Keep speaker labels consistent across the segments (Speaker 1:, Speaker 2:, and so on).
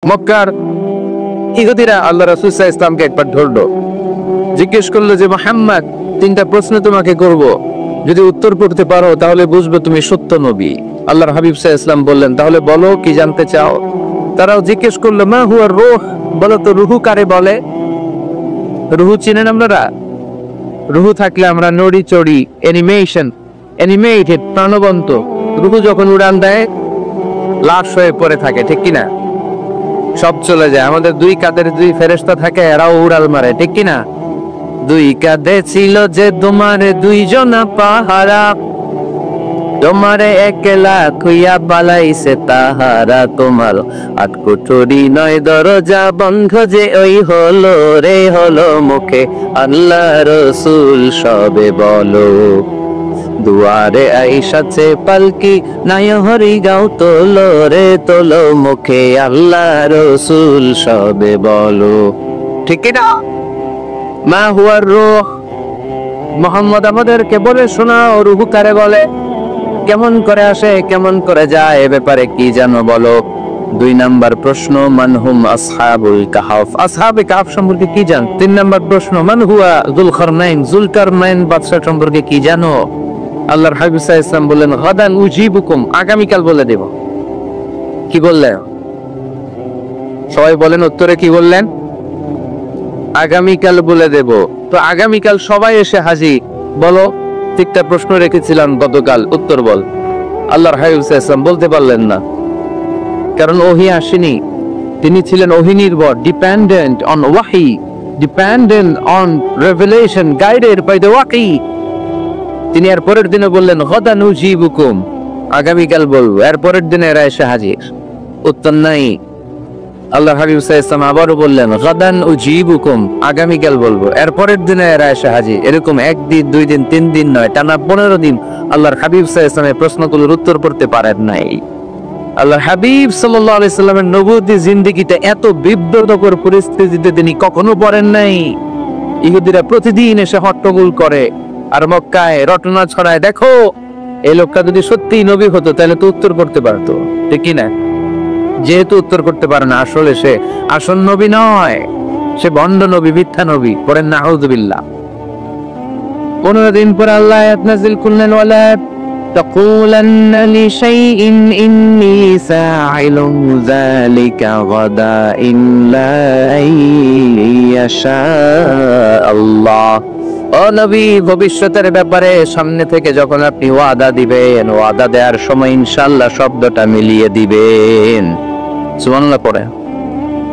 Speaker 1: মক্কার ইহুদিরা আল্লাহ রাসূল সাল্লাল্লাহু আলাইহি ওয়াসাল্লামকে একবার ধরলো, জিজ্ঞেস করলো যে মুহাম্মদ, 3টা প্রশ্ন তোমাকে করব, যদি উত্তর করতে পারো তাহলে বুঝবে তুমি সত্য নবী। আল্লাহর হাবিব সাল্লাল্লাহু আলাইহি ওয়াসাল্লাম বললেন, তাহলে বলো কি জানতে চাও? তারাও জিজ্ঞেস করলো, মা হুয়া রূহ, বলো তো রুহু কারে বলে? রুহু চিনেন আপনারা? রুহু থাকলে আমরা নড়ি চড়ি, অ্যানিমেটেড, প্রাণবন্ত। রুহু যখন উড়ান দেয় লাশ হয়ে পড়ে থাকে, ঠিক কিনা? সব চলে যায়। আমাদের 2 কাঁধের 2 ফেরেশতা থাকে, এরাও উড়াল মারে, ঠিক কিনা? 2 কাঁধে ছিল যে তোমার 2 জনা পাহারা, তোমারে একলা খুইয়া বালাইছে তাহারা, তোমার 8 কোঠরি 9 দরজা বন্ধ যে ওই হলো রে হলো মুখে আল্লাহ রসুল সবে বলো, দুয়ারে আইসাছে পালকি নাই হরি গাও তোলো রে তোলো মুখে আল্লাহ রসুল সবে বলো, ঠিক না? মা হুয়ার রূহ, মুহাম্মদ আমাদেরকে বলে শোনাও রুহু কারে বলে, কেমন করে আসে, কেমন করে যায়, এ ব্যাপারে কি জানো বলো। 2 নাম্বার প্রশ্ন, মানহুম আসহাবুল কাহফ, আসহাবে কাহফ সম্পর্কে কি জান? 3 নাম্বার প্রশ্ন, মান হুয়া যুলকারনাইন বাদশা সম্পর্কে কি জানো? আল্লাহর হাবিব সাল্লাল্লাহু আলাইহি ওয়াসাল্লাম বললেন, গাদান উজিবুকুম, আগামীকাল বলে দেব। কি বললেন? সবাই বলেন উত্তরে কি বললেন? আগামীকাল বলে দেব। তো আগামীকাল সবাই এসে হাজির। বলো, 3টা প্রশ্ন রেখেছিলাম গতকাল, উত্তর বল। আল্লাহর হাবিব সাল্লাল্লাহু আলাইহি ওয়াসাল্লাম বলতে পারলেন না, কারণ ওহী আসেনি। তিনি ছিলেন ওহী নির্ভর, ডিপেন্ডেন্ট অন ওয়াহি, dependent on revelation, guided by the ওয়াহি। তিনি এর পরের দিনে বললেন, গাদান উজিবুকুম, আগামীকাল বলবো। এর পরের দিনে এরা এসে হাজির, উত্তর নাই। আল্লাহর হাবিব সাল্লাল্লাহু আলাইহি ওয়াসাল্লাম আবারও বললেন, গাদান উজিবুকুম, আগামীকাল বলবো। এর পরের দিনে এরা এসে হাজির। এরকম 1 দিন 2 দিন 3 দিন নয়, টানা 15 দিন আল্লাহর হাবিব সাল্লাল্লাহু আলাইহি ওয়াসাল্লামের প্রশ্নগুলোর উত্তর করতে পারেন নাই। আল্লাহর হাবিব সাল্লাল্লাহু আলাইহি ওয়াসাল্লামের নবুয়তী জিন্দেগিতে এত বিব্রতকর পরিস্থিতিতে তিনি কখনো পড়েন নাই। ইহুদিরা প্রতিদিন এসে হট্টগোল করে আর মক্কায় রটনা ছড়ায়, দেখো এই লোকটা যদি সত্যিই নবী হতো তাহলে তো উত্তর করতে পারতো, ঠিক কি না? যেহেতু উত্তর করতে পারে না, আসলে সে আসল নবী নয়, সে ভণ্ড নবী, মিথ্যা নবী। পড়েন নাউযুবিল্লাহ। 15 দিন পর আল্লাহ আয়াত নাযিল করলেন, ওয়ালা তাকুলান্না লিশাইইন ইন্নী সাইলুন যালিকা গাদা ইল্লা আইয়াশা আল্লাহ। ও নবী, ভবিষ্যতের ব্যাপারে সামনে থেকে যখন আপনি ওয়াদা দিবেন, ওয়াদা দেওয়ার সময় ইনশাআল্লাহ শব্দটা মিলিয়ে দিবেন। সুবহানাল্লাহ পড়ে।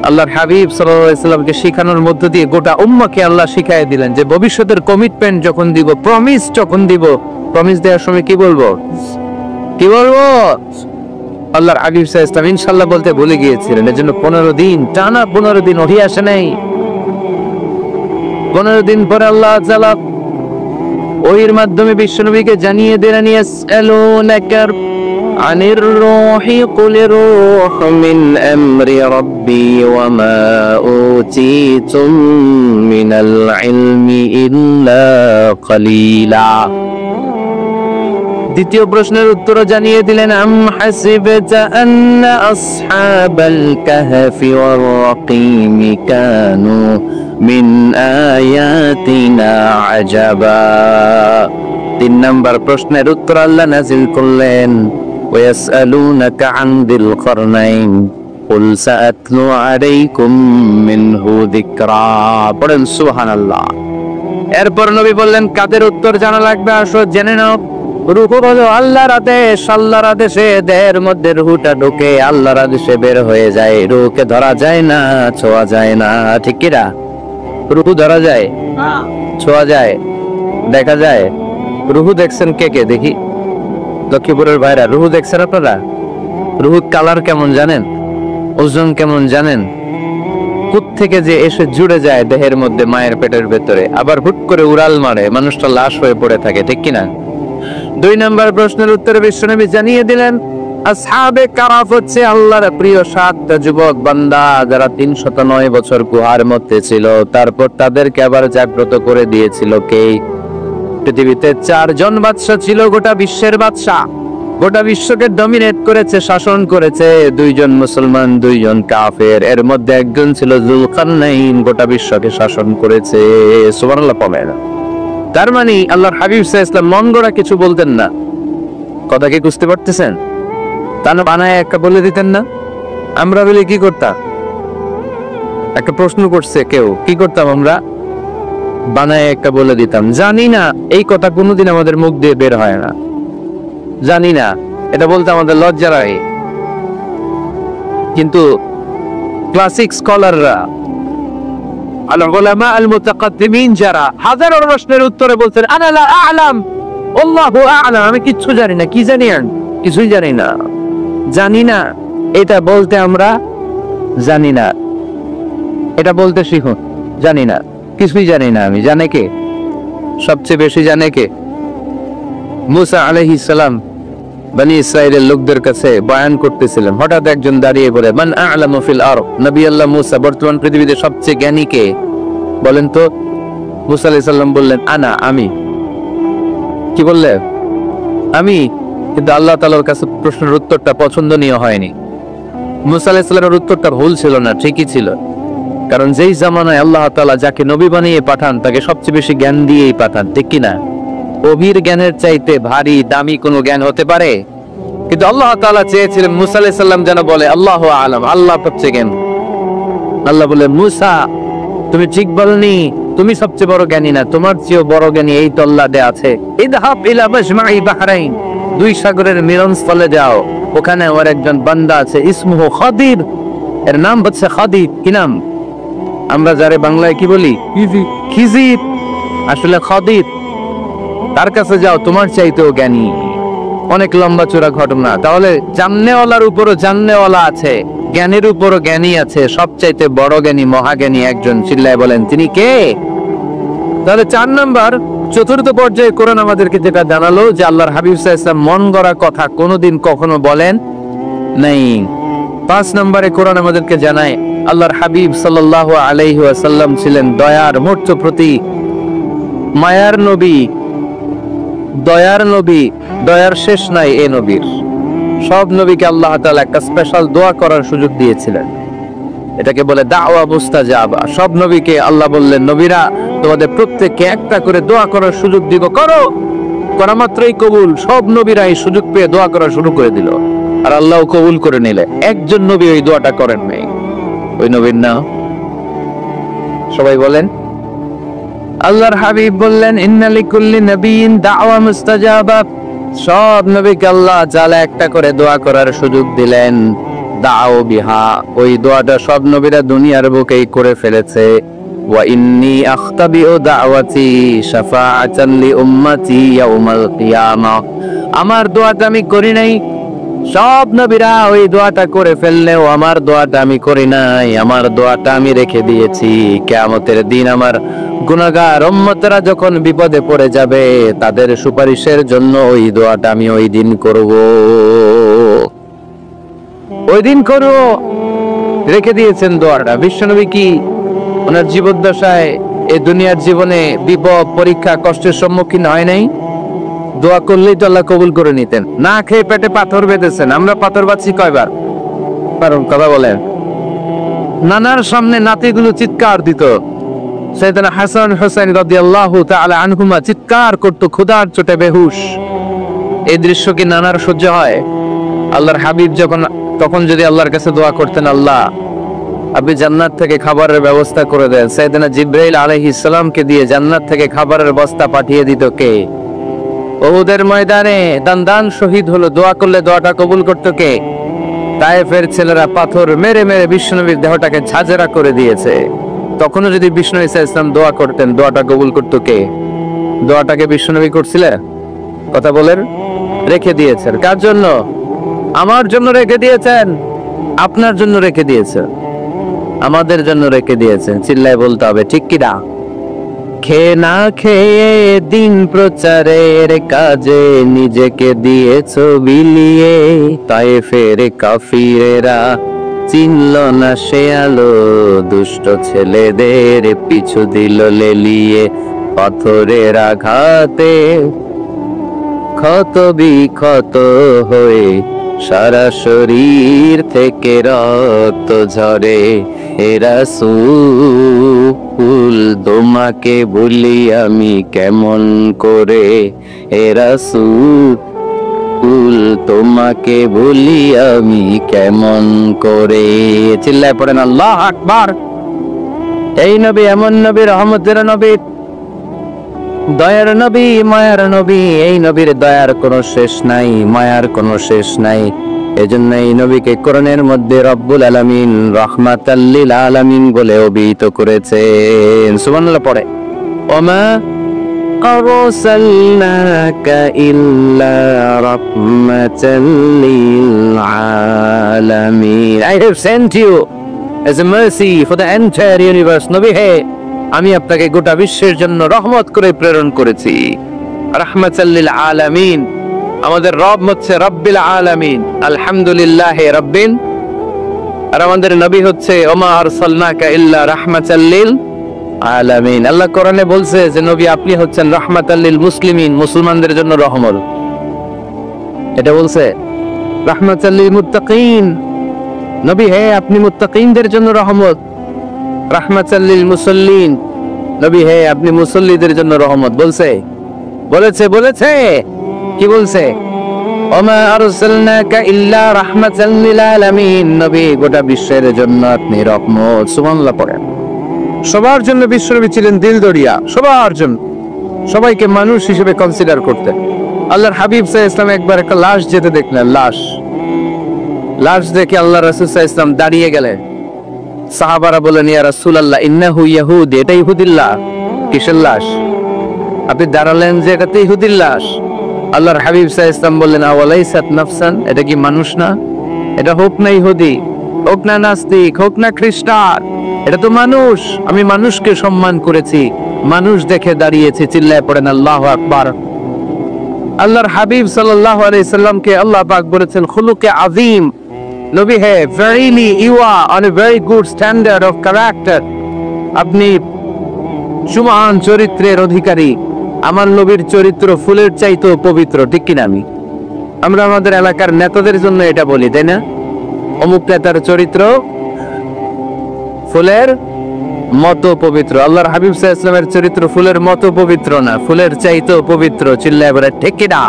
Speaker 1: আল্লাহর হাবিব সাল্লাল্লাহু আলাইহি ওয়াসাল্লামকে শিখানোর মধ্য দিয়ে গোটা উম্মাহকে আল্লাহ শিখায় দিলেন যে ভবিষ্যতের কমিটমেন্ট যখন দিব, প্রমিস যখন দিব, প্রমিস দেওয়ার সময় কি বলবো? কি বলবো? আল্লাহর হাবিব সাল্লাল্লাহু আলাইহি ওয়াসাল্লাম ইনশাআল্লাহ বলতে ভুলে গিয়েছিলেন। এজন্য 15 দিন, টানা 15 দিন ওহী আসে নাই। 15 দিন পরে আল্লাহ তাআলা ওহীর মাধ্যমে বিশ্বনবীকে জানিয়ে দিলেন, ইয়াসআলুনাকা আনির রূহি কুলির রূহু মিন আমরি রাব্বি ওয়া মা উতিতুম মিনাল ইলমি ইল্লা কালিলা। দ্বিতীয় প্রশ্নের উত্তর জানিয়ে দিলেন, আম হাসিবতা আন্না আসহাবাল কাহফি ওয়ার রাকিম কানু মিন আয়াতিনা আজাবা। 3 নাম্বার প্রশ্নের উত্তর আল্লাহ নাযিল করলেন, ওয়াসআলুনাকা আন যিল কারনাইন কুল সাআতলু আলাইকুম মিনহু যিকরা। পড়েন সুবহানাল্লাহ। এরপর নবী বললেন, কাদের উত্তর জানা লাগবে? আসো জেনে নাও। রূহু হলো আল্লাহর আদেশ, আল্লাহর আদেশে দেহের মধ্যে রূহটা ঢোকে, আল্লাহর আদেশে বের হয়ে যায়। রূহকে ধরা যায় না, ছোঁয়া যায় না, ঠিক কি না? রূহু ধরা যায়, ছোঁয়া যায়, দেখা যায়। রূহু দেখছেন কে কে? দেখি লক্ষ্মীপুরের ভাইরা, রূহু দেখছেন আপনারা? রূহু কালার কেমন জানেন? ওজন কেমন জানেন? কোত্থেকে যে এসে জুড়ে যায় দেহের মধ্যে, মায়ের পেটের ভেতরে, আবার হুট করে উড়াল মারে, মানুষটা লাশ হয়ে পড়ে থাকে, ঠিক কিনা? 2 নাম্বার প্রশ্নের উত্তরে বিশ্বনবী জানিয়ে দিলেন, আসহাবে কারাফ হচ্ছে আল্লাহর প্রিয় 7টা যুবক বান্দা যারা 309 বছর গুহার মধ্যে ছিল। তারপর তাদেরকে আবার জাগ্রত করে দিয়েছিল কে? পৃথিবীতে 4 জন বাদশা ছিল, গোটা বিশ্বের বাদশা। গোটা বিশ্বকে ডমিনেট করেছে, শাসন করেছে দুইজন মুসলমান, দুইজন কাফের। এর মধ্যে একজন ছিল যুলকারনাইন, গোটা বিশ্বকে শাসন করেছে। সুবহানাল্লাহ পড়েন। তার মানে আল্লাহর হাবিব সাল্লাল্লাহু আলাইহি ওয়াসাল্লাম মন গড়া কিছু বলতেন না। কথা কি বুঝতে পারতেছেন? তা না বানায় একটা বলে দিতেন না? আমরা বলে কি করতাম? একটা প্রশ্ন করছে কেউ, কি করতাম আমরা? বানায় একটা বলে দিতাম। জানি না এই কথা কোনোদিন আমাদের মুখ দিয়ে বের হয় না, জানি না, এটা বলতে আমাদের লজ্জা লাগে। কিন্তু ক্লাসিক স্কলাররা, আল উলামা আল মুতাকাদ্দিমিন যারা হাজারো প্রশ্নের উত্তরে বলছেন আনা লা আ'লাম আল্লাহু আ'লাম, আমি কিচ্ছু জানি না। কি জানি? কিছুই জানি না। জানি না এটা বলতে আমরা জানি না, এটা বলতে শিখুন। জানি না, কিছুই জানি না আমি। জানে কে? সবচেয়ে বেশি জানে কে? মুসা আলাইহিস সালাম বনি ইসরাইলের লোকদের কাছে বয়ান করতেছিলেন। হঠাৎ একজন দাঁড়িয়ে বলে, মান আ'লামু ফিল আরদ, নবী আল্লাহ মুসা, বর্তমান পৃথিবীতে সবচেয়ে জ্ঞানী কে বলেন তো? মুসা আলাইহিস সালাম বললেন, আনা, আমি। কি বললেন? আমি। কিন্তু আল্লাহ তাআলার কাছে প্রশ্নের উত্তরটা পছন্দনীয় হয়নি। মুসা আলাইহিস সালামের উত্তরটা ভুল ছিল না, ঠিকই ছিল। কারণ যেই জামানায় আল্লাহ তাআলা যাকে নবী বানিয়ে পাঠান তাকে সবচেয়ে বেশি জ্ঞান দিয়েই পাঠান, ঠিক কিনা? গভীর জ্ঞানের চাইতে ভারী দামি কোনো জ্ঞান হতে পারে? কিন্তু আল্লাহ তাআলা চেয়েছিলেন মুসা আলাইহিস সালাম যেন বলে আল্লাহু আ'লাম, আল্লাহ সবচেয়ে জ্ঞান। আল্লাহ বলে, মুসা তুমি ঠিক বলনি, তুমি সবচেয়ে বড় জ্ঞানী না, তোমার চেয়েও বড় জ্ঞানী এই তো আল্লাহতে আছে। ইযহাব ইলা মাজমা'i বাহরাইন, দুই সাগরের মিলনস্থলে যাও, ওখানে ওর একজন বান্দা আছে, ইসমুহু খাদির, এর নাম হচ্ছে খাদির। কি নাম? আমরা যারে বাংলায় কি বলি? খিজির, আসলে খাদির। তার কাছে যাও, তোমার চাইতেও জ্ঞানী। অনেক লম্বা চূড়া ঘটনা। তাহলে জাননেওয়ালার উপরও জাননেওয়ালা আছে, জ্ঞানের উপরও জ্ঞানী আছে। সবচাইতে বড় জ্ঞানী, মহাজ্ঞানী একজন, চিল্লায় বলেন তিনি কে? তাহলে 4 নাম্বার, চতুর্থ পর্যায়ে কোরআন আমাদেরকে যেটা জানালো যে আল্লাহর হাবিব সাল্লাল্লাহু আলাইহি ওয়াসাল্লাম মন গড়া কথা কোনোদিন কখনো বলেন নাই। 5 নম্বরে কোরআন আমাদেরকে জানায় আল্লাহর হাবিব সাল্লাল্লাহু আলাইহি ওয়াসাল্লাম ছিলেন দয়ার মূর্ত প্রতি, মায়ার নবী, দয়ার নবী। দয়ার শেষ নাই এই নবীর। সব নবীকে আল্লাহ তাআলা একটা স্পেশাল দোয়া করার সুযোগ দিয়েছিলেন, এটাকে বলে দাওয়া মুস্তাজাবা। সব নবীকে আল্লাহ বললেন, নবীরা তোমাদের প্রত্যেককে একটা করে দোয়া করার সুযোগ দিব, করো। করা মাত্রই কবুল। সব নবীরা এই সুযোগ পেয়ে দোয়া করা শুরু করে দিল, আর আল্লাহ কবুল করে নিলে। একজন নবী ওই দোয়াটা করেন নাই। ওই নবীর নাম সবাই বলেন। আল্লাহর হাবিব বললেন, ইন্না লিকুল্লি নাবিয়্যিন দাওয়া মুস্তাজাবা। সব নবীকে আল্লাহ তাআলা একটা করে দোয়া করার সুযোগ দিলেন। দাও বিহা, ওই দোয়াটা সব নবীরা দুনিয়ার বুকেই করে ফেলেছে। ওয়া ইন্নী আখতাবিউ দাওয়াতি শাফাআতান লি উম্মতি ইয়াউমাল কিয়ামাহ। আমার দোয়াটা আমি করি নাই, সব নবীরা ওই দোয়াটা করে ফেললেও আমার দোয়াটা আমি করি নাই। আমার দোয়াটা আমি রেখে দিয়েছি, কিয়ামতের দিন আমার গুনাহগার উম্মতরা যখন বিপদে পড়ে যাবে তাদের সুপারিশের জন্য ওই দোয়াটা আমি ওই দিন করব, ওই দিন করব। রেখে দিয়েছেন দোয়াটা। বিশ্বনবী কি ওনার জীবদ্দশায় এই দুনিয়ার জীবনে বিপদ, পরীক্ষা, কষ্টের সম্মুখীন হয় নাই? দোয়া করলেই তো আল্লাহ কবুল করে নিতেন। না খেয়ে পেটে পাথর বেঁধেছেন। আমরা পাথর বাঁধছি কয়বার? কারণ কথা বলেন, নানার সামনে নাতিগুলো চিৎকার দিত। সাইয়েদনা হাসান হুসাইন রাদিয়াল্লাহু তাআলা আনহুমা চিৎকার করত, ক্ষুধার চোটে বেহুশ। এই দৃশ্য কি নানার সহ্য হয়? আল্লাহর হাবিব তখন যদি আল্লাহর কাছে দোয়া করতেন, আল্লাহ আপনি জান্নাত থেকে খাবারের ব্যবস্থা করে দেন, সাইয়েদনা জিবরাইল আলাইহিস সালামকে দিয়ে জান্নাত থেকে খাবারের বস্তা পাঠিয়ে দিত কে? উহুদের ময়দানে দান শহীদ হলো, দোয়া করলে দোয়াটা কবুল করতো কে? তায়েফের ছেলেরা পাথর মেরে মেরে বিশ্বনবীর দেহটাকে ঝাঁঝরা করে দিয়েছে। তখনও যদি বিষ্ণু ঈসা ইসলাম দোয়া করতেন, দোয়াটা কবুল করতো কে? দোয়াটাকে বিশ্বনবী করছিলেন? কথা বলেন। রেখে দিয়েছেন। কার জন্য? আমার জন্য রেখে দিয়েছেন, আপনার জন্য রেখে দিয়েছেন, আমাদের জন্য রেখে দিয়েছেন। চিল্লায় বলতে হবে, ঠিক কিনা? খেয়ে না খেয়ে দিন প্রচারের কাজে নিজেকে দিয়েছো বিলিয়ে, তায়েফের কাফিরেরা চিনল না সে আলো, দুষ্ট ছেলেদের পিছু দিল লেলিয়ে পাথরের আঘাতে। ক্ষত বিক্ষত হয়ে সারা শরীর থেকে রক্ত ঝরে। হে রাসূল তোমাকে ভুলি আমি কেমন করে, হে রাসূল তোমাকে ভুলি আমি কেমন করে। চিল্লায় পড়েন আল্লাহু আকবার। এই নবী এমন নবী, রহমতের নবী, দয়ার নবী, মায়ার নবী। এই নবীর দয়ার কোনো শেষ নাই, মায়ার কোনো শেষ নাই। এজন্য এই নবীকে কোরআনের মধ্যে রব্বুল আলামিন রাহমাতাল লিল আলামিন বলে অভিহিত করেছেন। সুবহানাল্লাহ পড়ে, ওমা আরসালনাকা ইল্লা রাহমাতাল লিল আলামিন। I have sent you as a mercy for the entire universe. নবী হে, আমি আপনাকে গোটা বিশ্বের জন্য রহমত করে প্রেরণ করেছি। রাহমাতাল লিল আলামিন, আমাদের রব হচ্ছে রব্বিল আলামিন, আলহামদুলিল্লাহি রাব্বিল। আর আমাদের নবী হচ্ছে ওমা আরসালনাকা ইল্লা রাহমাতাল লিল আলামিন। আল্লাহ কোরআনে বলছে যে নবী আপনি হচ্ছেন রাহমাতাল লিল মুসলিমিন, মুসলমানদের জন্য রহমত। এটা বলছে রাহমাতাল লিল মুত্তাকিন, নবী হে আপনি মুত্তাকিনদের জন্য রহমত। রাহমাতাল লিল মুসাল্লিন, নবী হে আপনি মুসল্লিদের জন্য রহমত। বলছে বলেছে কি বলছে? ওমা আরসালনাকা ইল্লা রাহমাতাল লিল আলামিন, নবী গোটা বিশ্বের জন্য আপনি রহমত। সুবহানাল্লাহ পড়েন। সবার জন্য বিশ্বনবী ছিলেন দিলদরিয়া, সবার জন্য, সবাইকে মানুষ হিসেবে কনসিডার করতে। আল্লাহর হাবিব সাল্লাল্লাহু আলাইহি ওয়াসাল্লাম একবার একটা লাশ যেতে দেখলেন, লাশ দেখে আল্লাহ রাসূল সাল্লাল্লাহু আলাইহি ওয়াসাল্লাম দাঁড়িয়ে গেলেন। সাহাবারা বলেন, ইয়া রাসূলুল্লাহ ইন্নাহু ইয়াহুদ, এটা ইহুদির লাশ। কিসের লাশ? আপনি দাঁড়ালেন যে এটা তো ইহুদির লাশ। আল্লাহর হাবিব সাল্লাল্লাহু আলাইহি ওয়াসাল্লাম বললেন, আওয়ালাইসাত নাফসান, এটা কি মানুষ না? এটা হোক না ইহুদি, হোক না নাস্তিক, হোক না খ্রিস্টান, এটা তো মানুষ। আমি মানুষকে সম্মান করেছি, মানুষ দেখে দাঁড়িয়েছি। চিল্লায় পড়েন আল্লাহু আকবার। আল্লাহর হাবিব সাল্লাল্লাহু আলাইহি সাল্লামকে আল্লাহ পাক বলেছেন খুলুকে আযীম, নবী হে verily you are on a very good standard of character, আপনি সুমহান চরিত্রের অধিকারী। আমার নবীর চরিত্র ফুলের চাইতেও পবিত্র, ঠিক কিনা? আমরা আমাদের এলাকার নেতাদের জন্য এটা বলি, তাই না? অমুক নেতার চরিত্র ফুলের মতো পবিত্র। আল্লাহর হাবিব সাল্লাল্লাহু আলাইহি ওয়াসাল্লামের চরিত্র ফুলের মতো পবিত্র না, ফুলের চাইতেও পবিত্র। চিল্লায় বলে ঠিক কিনা?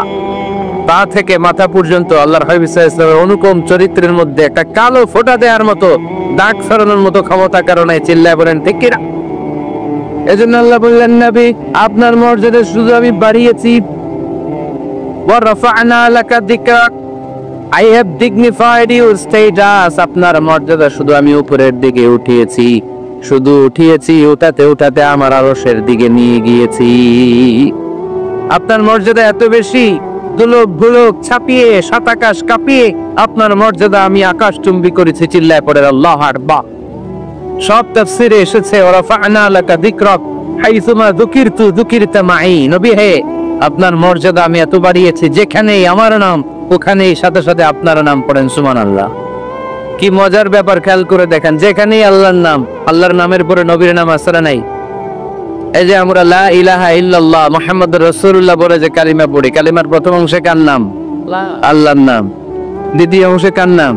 Speaker 1: পা থেকে মাথা পর্যন্ত আল্লাহর হাবিব সাল্লাল্লাহু আলাইহি ওয়াসাল্লামের অনুপম চরিত্রের মধ্যে একটা কালো ফোঁটা দেওয়ার মতো, দাগ সরানোর মতো ক্ষমতা কারণে। চিল্লায় বলেন ঠিক কিনা? এজন্য আল্লাহ বললেন, নবী আপনার মর্যাদা শুধু আমি বাড়িয়েছি। ওয়া রাফা'না লাকা যিকরাক, I have dignified your status, আপনার মর্যাদা শুধু আমি উপরের দিকে উঠিয়েছি, শুধু উঠিয়েছি, উঠাতে আমার আরশের দিকে নিয়ে গিয়েছি। আপনার মর্যাদা এত বেশি, দুলক ভুলক ছাপিয়ে, সাত আকাশ কাঁপিয়ে আপনার মর্যাদা আমি আকাশচুম্বী করেছি। চিল্লায় পড়ে আল্লাহু আকবার। সব তাফসীরে এসেছে ওয়া রাফা'না লাকা যিকরাক হাইসুমা যুকিরতা মাই, নবী হে আপনার মর্যাদা আমি এত বাড়িয়েছি, যেখানেই আমার নাম ওখানেই সাথে সাথে আপনার নাম পড়েন। সুবহানাল্লাহ। কি মজার ব্যাপার, খেয়াল করে দেখেন, যেখানেই আল্লাহর নাম, আল্লাহর নামের পরে নবীর নাম আসরা নাই। এই যে আমরা লা ইলাহা ইল্লাল্লাহ মুহাম্মাদুর রাসূলুল্লাহ বলে যে কালিমা পড়ি, কালিমার প্রথম অংশে কার নাম? আল্লাহর নাম। দ্বিতীয় অংশে কার নাম?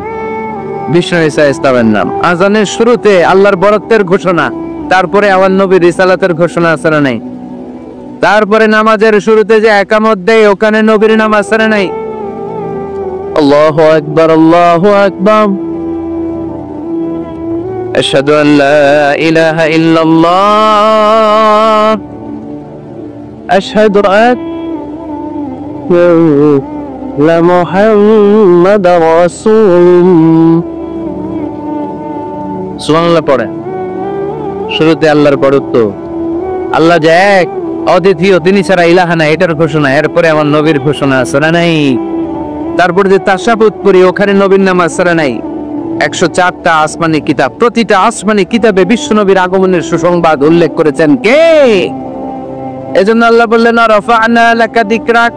Speaker 1: বিষ্ণু ঈসা ইসলামের নাম। আজানের শুরুতে আল্লাহর বরত্বের ঘোষণা, তারপরে আমার নবীর রিসালাতের ঘোষণা আসরা নাই। তারপরে নামাজের শুরুতে যে ইকামত দেয়, ওখানে নবীর নাম আসরা নাই। আল্লাহু আকবার, আল্লাহু আকবার। আশহাদু আন লা ইলাহা ইল্লাল্লাহ, আশহাদু আন্না মুহাম্মাদার রাসূলুল্লাহ। সুবহানাল্লাহ পড়ে। শুরুতে আল্লাহর বরত্ব, আল্লাহ যে এক, অদ্বিতীয়, তিনি ছাড়া ইলাহা নাই, এটার ঘোষণা। এরপরে আমার নবীর ঘোষণা আসরা নাই। তারপরে যে তাশাহুদ পড়ি, ওখানে নবীর নাম আসরা নাই। 104টা আসমানি কিতাব, প্রতিটা আসমানি কিতাবে বিশ্ব নবীর আগমনের সুসংবাদ উল্লেখ করেছেন কে? এজন্য আল্লাহ বললেন রাফা'না লাকা যিকরাক,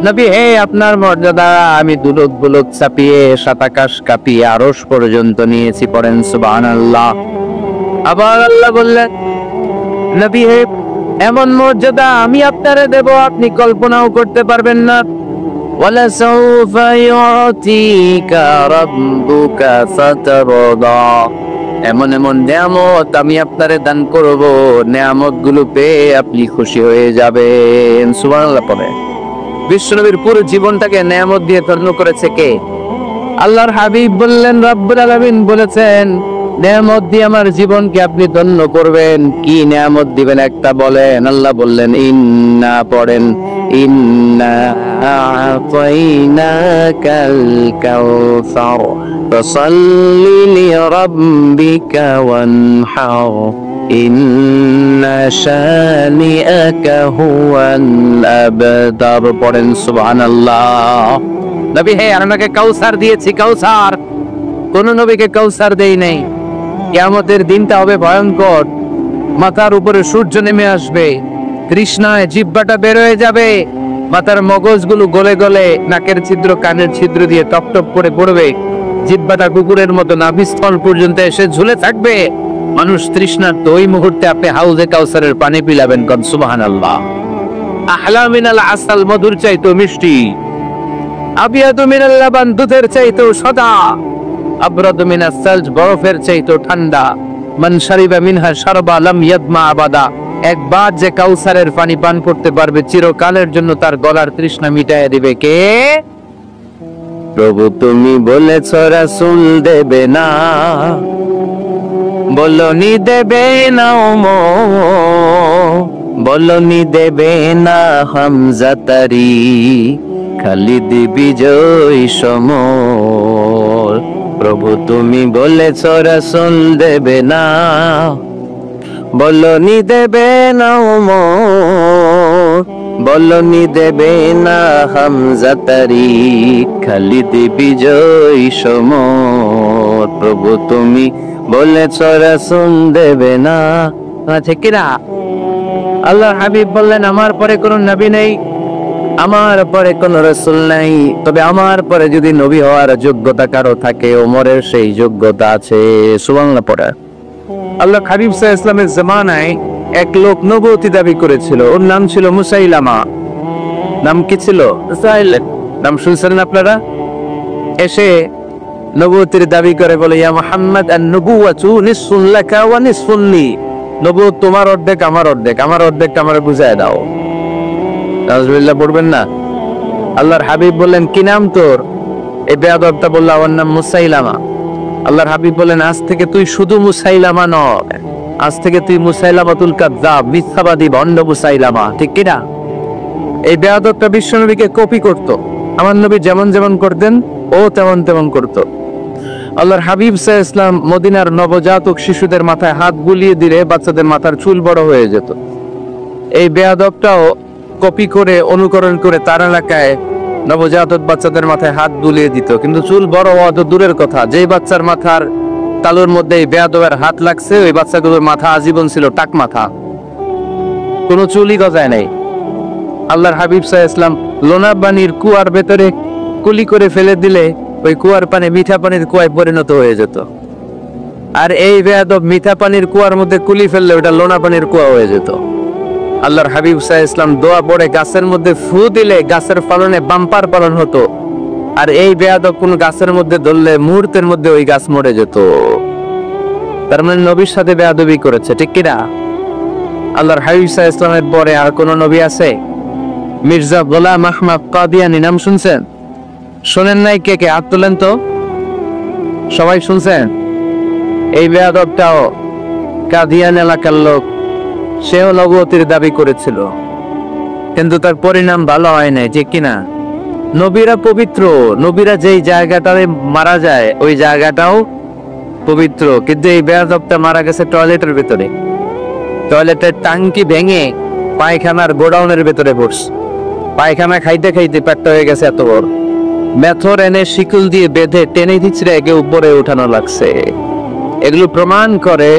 Speaker 1: নবী হে আপনার মর্যাদা আমি দুলক বুলক ছাপিয়ে, সাত আকাশ কাঁপিয়ে আরশ পর্যন্ত নিয়েছি। পড়েন সুবহানাল্লাহ। আবার আল্লাহ বললেন, নবী হে এমন মর্যাদা আমি আপনারে দেব আপনি কল্পনাও করতে পারবেন না। ولسوف يعطيك ربك فترضى এমন এমন নিয়ামত আমি আপনারে দান করব, নিয়ামত গুলো পেয়ে আপনি খুশি হয়ে যাবেন। সুবহানাল্লাহ পড়ে। বিশ্বনবীর পুরো জীবনটাকে নিয়ামত দিয়ে ধন্য করেছে কে? আল্লাহর হাবিব বললেন, রব্বুল আলামিন বলেছেন নিয়ামত দিয়ে আমার জীবনকে আপনি ধন্য করবেন। কি নিয়ামত দিবেন একটা বলেন? আল্লাহ বললেন ইন্না, পড়েন ইন্না আ'তাইনাকাল কাউসার ফাসাল্লি লিরাব্বিকা ওয়ানহার ইন্না শানিআকা হুয়াল আবতার। পড়েন সুবহানাল্লাহ। নবী হে, আপনাকে কাউসার দিয়েছি, কাউসার। কোন নবীকে কাউসার দেই নাই। কিয়ামতের দিনটা হবে ভয়ঙ্কর। মাথার উপরে সূর্য নেমে আসবে, তৃষ্ণায় জিহ্বাটা বের হয়ে যাবে, মাথার মগজগুলো গলে গলে নাকের ছিদ্র কানের ছিদ্র দিয়ে টপ টপ করে পড়বে, জিহ্বাটা কুকুরের মতো নাভিস্থল পর্যন্ত এসে ঝুলে থাকবে। মানুষ তৃষ্ণার্ত। ওই মুহূর্তে আপনি হাউজে কাউসারের পানি পিলাবেন। কোন সুবহানাল্লাহ। আহলা মিনাল আসাল, মধুর চাইতো মিষ্টি। আবিয়াদু মিনাল লাবান, দুধের চাইতো সাদা। আবরাদু মিনাস সালজ, বরফের চাইতো ঠান্ডা। মান শারিবা মিনহা শারবা লাম ইয়াদমা আবাদা, একবার যে কাউসারের পানি পান করতে পারবে চিরকালের জন্য তার গলার তৃষ্ণা মিটাইয়া দিবে কে? প্রভু তুমি বলেছ রাসূল দেবে না, বলনি দেবে না বলনি দেবে না হামজা তারি, খালিদ বিজয় সমর। প্রভু তুমি বলেছ রাসূল দেবে না, বলনি দেবে না বলনি দেবে না হামজা তারি, খালিদ বিজয় সমর। প্রভু তুমি বলেছ রাসূল দেবে না। ঠিক কিনা? আল্লাহর হাবিব বললেন আমার পরে কোন নবী নেই, আমার পরে কোন রাসূল নাই, তবে আমার পরে যদি নবী হওয়ার যোগ্যতা কারো থাকে ওমরের সেই যোগ্যতা আছে। সুবহানাল্লাহ পড়ে। আল্লাহ হাবিব সাল্লাল্লাহু আলাইহি ওয়াসাল্লামের জামানায় এক লোক নবুয়তি দাবি করেছিল। ওর নাম ছিল মুসাইলামা। নাম কি ছিল? নাম শুনছেন আপনারা? এসে নবুয়তির দাবি করে বলে, ইয়া মুহাম্মদ আন-নবুওয়াতু নিসফুন লাকা ওয়া নিসফুন লি, নবুয়ত তোমার অর্ধেক আমার অর্ধেক, আমার অর্ধেকটা আমারে বুঝায় দাও। নাউজুবিল্লাহ পড়বেন না। আল্লাহর হাবিব বললেন কি নাম তোর? এই বেয়াদবটা বলল আমার নাম মুসাইলামা। আল্লাহর হাবিব বলেন আজ থেকে তুই শুধু মুসাইলামা নয়, আজ থেকে তুই মুসাইলামাতুল কাযযাব, মিথ্যাবাদী ভণ্ড মুসাইলামা। ঠিক কি না? এই বেয়াদবটা বিশ্বনবীকে কপি করত। আমার নবী যেমন যেমন করতেন ও তেমন তেমন করত। আল্লাহর হাবিব সাল্লাল্লাহু আলাইহি ওয়াসাল্লাম মদিনার নবজাতক শিশুদের মাথায় হাত বুলিয়ে দিলে বাচ্চাদের মাথার চুল বড় হয়ে যেত। এই বেয়াদবটাও কপি করে অনুকরণ করে তার এলাকায় নবজাতক বাচ্চাদের মাথায় হাত বুলিয়ে দিত, কিন্তু চুল বড় হওয়া তো দূরের কথা, যেই বাচ্চার মাথার তালুর মধ্যে এই বেয়াদবের হাত লাগছে ওই বাচ্চাগুলোর মাথা আজীবন ছিল টাক মাথা, কোনো চুলই গজায় নাই। আল্লাহর হাবিব সাল্লাল্লাহু আলাইহি ওয়াসাল্লাম লোনা পানির কুয়ার ভেতরে কুলি করে ফেলে দিলে ওই কুয়ার পানি মিঠা পানির কুয়ায় পরিণত হয়ে যেত। আর এই বেয়াদব মিঠা পানির কুয়ার মধ্যে কুলি ফেললে ওটা লোনা পানির কুয়া হয়ে যেত। আল্লাহর হাবিব সাল্লাল্লাহু আলাইহি ওয়াসাল্লাম দোয়া পড়ে গাছের মধ্যে ফু দিলে গাছের ফলনে বাম্পার ফলন হতো, আর এই বেয়াদব কোন গাছের মধ্যে ধরলে মুহূর্তের মধ্যে ওই গাছ মরে যেত। তার মানে নবীর সাথে বেয়াদবি করেছে। ঠিক কিনা? আল্লাহর হাবিব সাল্লাল্লাহু আলাইহি ওয়াসাল্লামের পরে আর কোন নবী আছে? মির্জা গোলাম আহমদ কাদিয়ানী নাম শুনছেন? শোনেন নাই? কে কে হাত তোলেন তো। সবাই শুনছেন? এই বেয়াদবটাও কাদিয়ান এলাকার লোক, সেও নবুয়তির দাবি করেছিল, কিন্তু তার পরিণাম ভালো হয় নাই। ঠিক কিনা? নবীরা পবিত্র, নবীরা যেই জায়গাটাতে মারা যায় ওই জায়গাটাও পবিত্র, কিন্তু এই বেয়াদবটা মারা গেছে টয়লেটের ভেতরে। টয়লেটের টাঙ্কি ভেঙে পায়খানার গোডাউনের ভেতরে পড়ছে। পায়খানা খাইতে খাইতে পেটটা হয়ে গেছে এত বড়, মেথর এনে শিকল দিয়ে বেঁধে টেনে দিচ্ছে একে উপরে উঠানো লাগছে। এগুলো প্রমাণ করে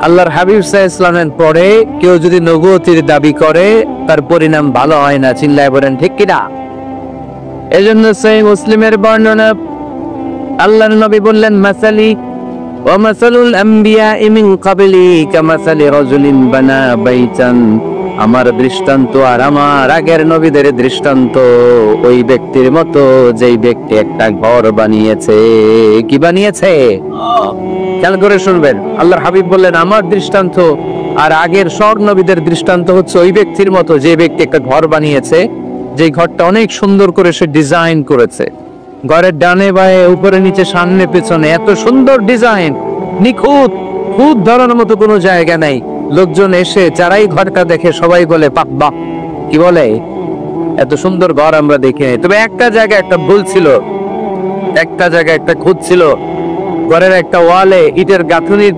Speaker 1: আল্লাহর হাবিব সাল্লাল্লাহু আলাইহি ওয়াসাল্লামের পরে কেউ যদি নবুয়তির দাবি করে তার পরিণাম ভালো হয় না। চিল্লায় বলেন ঠিক কিনা? এজন্য সহিহ মুসলিমের বর্ণনা, আল্লাহর নবী বললেন মাসালি ওয়া মাসালুল আমবিয়া মিন ক্বাবলি কামাসালি রাজুলিন বানা বাইতান আমার দৃষ্টান্ত আর আমার আগের নবীদের দৃষ্টান্ত ওই ব্যক্তির মতো যেই ব্যক্তি একটা ঘর বানিয়েছে। কি বানিয়েছে? খেয়াল করে শুনবেন, আল্লাহর হাবিব বললেন আমার দৃষ্টান্ত আর আগের সব নবীদের দৃষ্টান্ত হচ্ছে ওই ব্যক্তির মতো যে ব্যক্তি একটা ঘর বানিয়েছে, যে ঘরটা অনেক সুন্দর করে সে ডিজাইন করেছে। ঘরের ডানে বায়ে উপরে নিচে সামনে পেছনে এত সুন্দর ডিজাইন, নিখুঁত, খুব ধরার মতো কোনো জায়গা নাই। লোকজন এসে যারাই ঘরটা দেখে সবাই বলে বাহ, কি বলে, এত সুন্দর ঘর আমরা দেখি নাই। তবে একটা জায়গায় একটা ভুল ছিল, একটা জায়গায় একটা খুঁত ছিল। ঘরের একটা ওয়ালে ইটের গাঁথুনির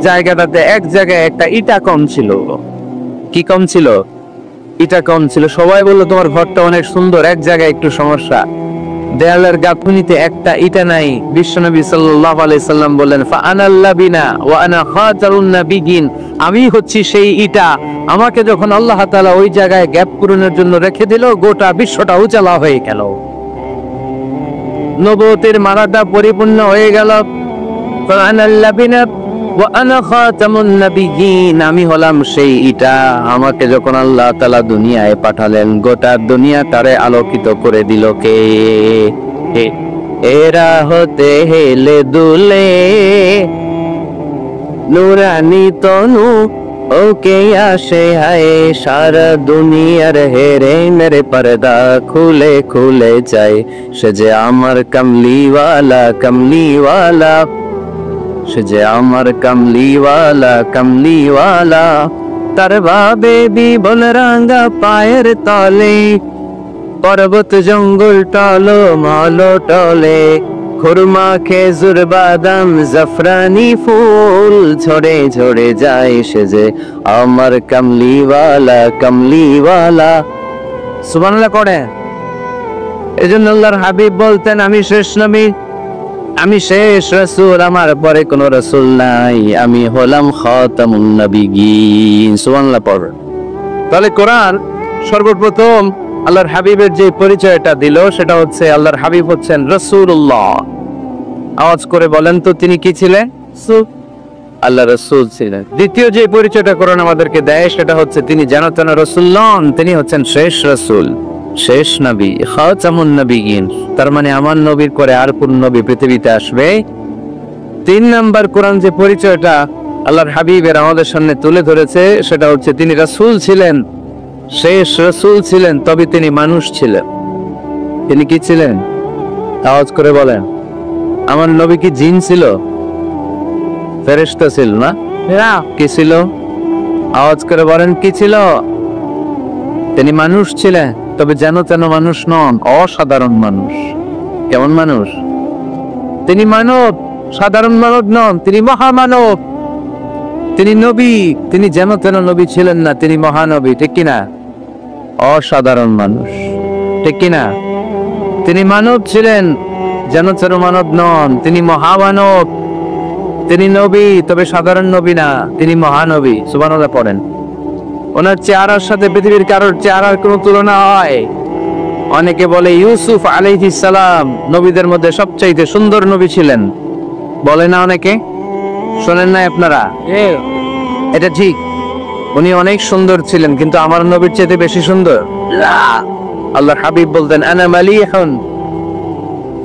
Speaker 1: জায়গাটাতে এক জায়গায় একটা ইটা কম ছিল। কি কম ছিল? ইটা কম ছিল। সবাই বললো তোমার ঘরটা অনেক সুন্দর, এক জায়গায় একটু সমস্যা, দেয়ালের গাঁথুনিতে একটা ইটা নাই। বিশ্বনবী সাল্লাল্লাহু আলাইহি সাল্লাম বললেন ফাআনাল লাবিনা ওয়া আনা খাতারুন নাবিয়িন, আমি হচ্ছি সেই ইটা। আমাকে যখন আল্লাহ তাআলা ওই জায়গায় গ্যাপ পূরণের জন্য রেখে দিল, গোটা বিশ্বটা উজালা হয়ে গেল, নবুয়তের মালাটা পরিপূর্ণ হয়ে গেল। ফাআনাল লাবিনা ওয়া আনা খাতামুন নাবিয়িন, আমি হলাম সেই ইটা। আমাকে যখন আল্লাহ তাআলা দুনিয়ায় পাঠালেন, গোটা দুনিয়াটারে আলোকিত করে দিল কে? এরা হতে হেলে দুলে নুরানি তনু ওকে আসে হায়, সারা দুনিয়ার হেরে মেরে পর্দা খুলে খুলে যায়। সে যে আমার কমলিওয়ালা কমলিওয়ালা, সে যে আমার কমলিওয়ালা কমলিওয়ালা। তার বাবে বিবন রাঙ্গা পায়ের তলে, পর্বত জঙ্গল টলো মালো টলে, খুরমা খেজুর বাদাম জাফরানি ফুল ঝরে ঝরে যায়। সে যে আমার কমলিওয়ালা কমলিওয়ালা। সুবহানাল্লাহ করে। এজন্য আল্লাহর হাবিব বলতেন আমি শেষ নবী, আমি শেষ রাসূল, আমার পরে কোনো রাসূল নাই, আমি হলাম খাতামুন নাবিয়িন। সুবহানাল্লাহ পড়বেন। তাহলে কোরআন সর্বপ্রথম আল্লাহর হাবিবের যে পরিচয়টা দিল সেটা হচ্ছে আল্লাহর হাবিব হচ্ছেন রাসূলুল্লাহ। আওয়াজ করে বলেন তো তিনি কি ছিলেন? আল্লাহ রাসূল ছিলেন। দ্বিতীয় যে পরিচয়টা কোরআন আমাদেরকে দেয় সেটা হচ্ছে তিনি যেন তেন রাসূল নন, তিনি হচ্ছেন শেষ রাসূল, শেষ নবী, খাতামুন নাবিয়িন। তার মানে আমার নবীর পরে আর কোন নবী পৃথিবীতে আসবে? তিন নাম্বার কোরআন যে পরিচয়টা আল্লাহর হাবিবের আমাদের সামনে তুলে ধরেছে সেটা হচ্ছে তিনি রাসূল ছিলেন, শেষ রাসূল ছিলেন, তবে তিনি মানুষ ছিলেন। তিনি কি ছিলেন? আওয়াজ করে বলেন। আমার নবী কি জিন ছিল? ফেরেশতা ছিল না? কি ছিল? আওয়াজ করে বলেন কি ছিল? তিনি মানুষ ছিলেন, তবে যেন তেন মানুষ নন, অসাধারণ মানুষ। কেমন মানুষ? তিনি মানব, সাধারণ মানব নন, তিনি মহামানব। তিনি নবী, তিনি যেন তেন নবী ছিলেন না, তিনি মহানবী। ঠিক কিনা? অসাধারণ মানুষ। ঠিক কিনা? তিনি মানব ছিলেন, যেন তেন মানব নন, তিনি মহামানব। তিনি নবী, তবে সাধারণ নবী না, তিনি মহানবী। সুবহানাল্লাহ পড়েন। ওনার চেহারার সাথে পৃথিবীর কারোর চেহারার কোনো তুলনা হয়? অনেকে বলে ইউসুফ আলাইহিস সালাম নবীদের মধ্যে সবচাইতে সুন্দর নবী ছিলেন, বলে না অনেকে? শোনেন না আপনারা? এটা ঠিক, উনি অনেক সুন্দর ছিলেন, কিন্তু আমার নবীর চাইতে বেশি সুন্দর? আল্লাহর হাবিব বলতেন আনা মালিহুন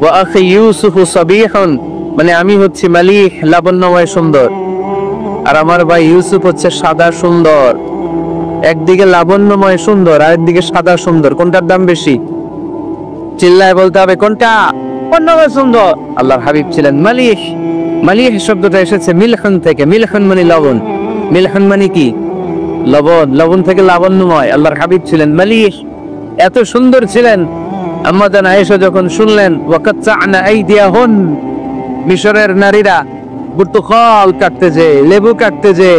Speaker 1: ওয়া আখি ইউসুফ সাবিহুন, মানে আমি হচ্ছি মালিহ, লাবণ্যময় সুন্দর, আর আমার ভাই ইউসুফ হচ্ছে সাদা সুন্দর। একদিকে লাবণ্যময় সুন্দর, আর একদিকে সাদা সুন্দর, কোনটার দাম বেশি? চিল্লায় বলতে হবে কোনটা? লাবণ্যময় সুন্দর। আল্লাহর হাবিব ছিলেন মালিহ। মালিহ শব্দটা এসেছে মিলখান থেকে। মিলখান মানে লবণ, মিলখান মানে কি? লবণ। লবণ থেকে লাবণ্যময়। আল্লাহর হাবিব ছিলেন মালিহ, এত সুন্দর ছিলেন। আম্মা জান আয়েশা যখন শুনলেন ওয়াকাত্তা'না আইদিয়াহুন, মিশরের নারীরা বুর্তুখাল কাটতে যে, লেবু কাটতে যে,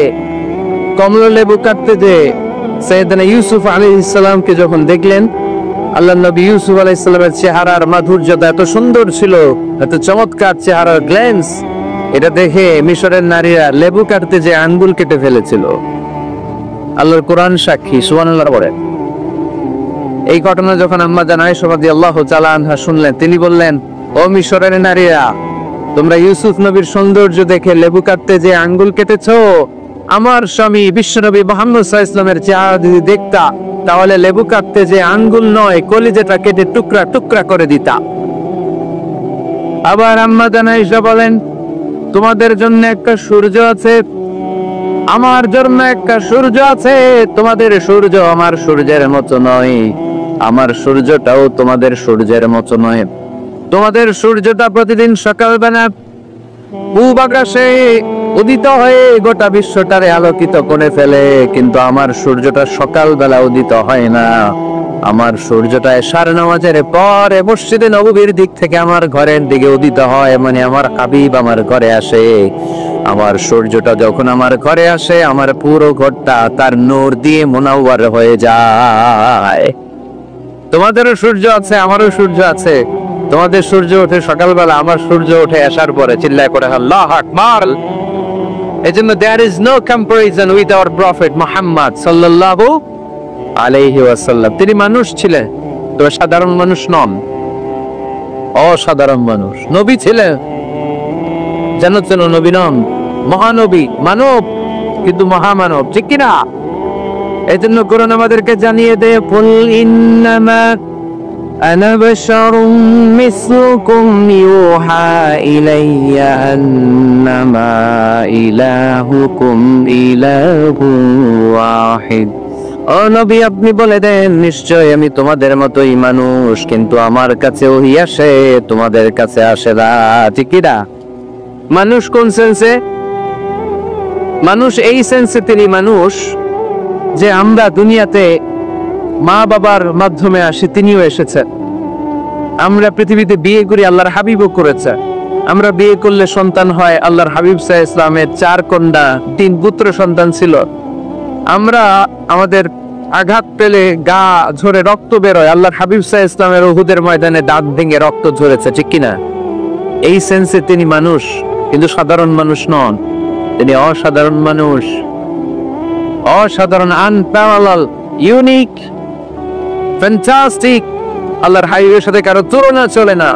Speaker 1: কমলা লেবু কাটতে যে, সাইয়েদনা ইউসুফ আলাইহিস সালামকে যখন দেখলেন, আল্লাহর নবী ইউসুফ আলাইহিস সালামের চেহারার মাধুর্যতা এত সুন্দর ছিল, এত চমৎকার চেহারার গ্ল্যান্স, এটা দেখে মিশরের নারীরা লেবু কাটতে যে আঙ্গুল কেটে ফেলেছিল। আল্লাহর কোরআন সাক্ষী। সুবহানাল্লাহ বলেন। এই ঘটনা যখন আম্মা জান আয়েশা রাদিয়াল্লাহু তাআলা আনহা শুনলেন, তিনি বললেন ও মিশরের নারীরা, তোমরা ইউসুফ নবীর সৌন্দর্য দেখে লেবু কাটতে যে আঙ্গুল কেটেছো, আমার স্বামী বিশ্বনবী মুহাম্মদ সাল্লাল্লাহু আলাইহি ওয়াসাল্লামের চেহারা যদি দেখতা, তাহলে লেবু কাটতে যে আঙ্গুল নয়, কলিজাটা কেটে টুকরা টুকরা করে দিতা। আবার আম্মা জান আয়েশা বলেন, তোমাদের জন্য একটা সূর্য আছে, আমার জন্য একটা সূর্য আছে। তোমাদের সূর্য আমার সূর্যের মতো নয়, আমার সূর্যটাও তোমাদের সূর্যের মতো নয়। তোমাদের সূর্যটা প্রতিদিন সকালবেলা পূব আকাশে উদিত হয়ে গোটা বিশ্বটারে আলোকিত করে ফেলে, কিন্তু আমার সূর্যটা সকালবেলা উদিত হয় না। আমার সূর্যটা এশার নামাজের পরে মসজিদে নববীর দিক থেকে আমার ঘরের দিকে উদিত হয়, মানে আমার হাবিব আমার ঘরে আসে। আমার সূর্যটা যখন আমার ঘরে আসে, আমার পুরো ঘরটা তার নূর দিয়ে মুনাওয়ার হয়ে যায়। তোমাদেরও সূর্য আছে, আমারও সূর্য আছে। তোমাদের সূর্য ওঠে সকালবেলা, আমার সূর্য ওঠে আসার পরে। চিল্লায় করে আল্লাহু আকবার। এজন্য there is no comparison with our prophet Muhammad sallallahu আলাইহি ওয়াসাল্লাম। তিনি মানুষ ছিলেন, তবে সাধারণ মানুষ নন, অসাধারণ মানুষ। নবী ছিলেন, জান্নাতের নবী নন, মহানবী, মানব, কিন্তু মহামানব, ঠিক কিনা? এই জন্য কোরআন আমাদেরকে জানিয়ে দেয়, কুল ইন্নামা আনা বাশারুম মিসলুকুম ইউহা ইলাইয়া আন্নামা ইলাহুকুম ইলাহু ওয়াহিদ। ও নবী, আপনি বলে দেন, নিশ্চয় আমি তোমাদের মতোই মানুষ, কিন্তু আমার কাছে ওহী আসে, তোমাদের কাছে আসে না। ঠিক কিনা? মানুষ কোন সেন্সে? মানুষ এই সেন্সে তিনি মানুষ যে আমরা দুনিয়াতে মা বাবার মাধ্যমে আসি, তিনিও এসেছেন। আমরা পৃথিবীতে বিয়ে করি, আল্লাহর হাবিবও করেছে। আমরা বিয়ে করলে সন্তান হয়। আল্লাহর হাবিব সাল্লাল্লাহু আলাইহি ওয়াসাল্লামের 4 কন্যা 3 পুত্র সন্তান ছিল। আমরা আমাদের আঘাত পেলে গা ঝরে রক্ত বেরোয়, আল্লাহর হাবিব সাল্লাল্লাহু আলাইহি ওয়াসাল্লামের উহুদের ময়দানে দাঁত ভেঙে রক্ত ঝরেছে, ঠিক কিনা? এই সেন্সে তিনি মানুষ, কিন্তু সাধারণ মানুষ নন। তিনি অসাধারণ মানুষ, অসাধারণ, আনপ্যারালাল, ইউনিক, ফ্যান্টাস্টিক। আল্লাহর হাবিবের সাথে কারো তুলনা চলে না।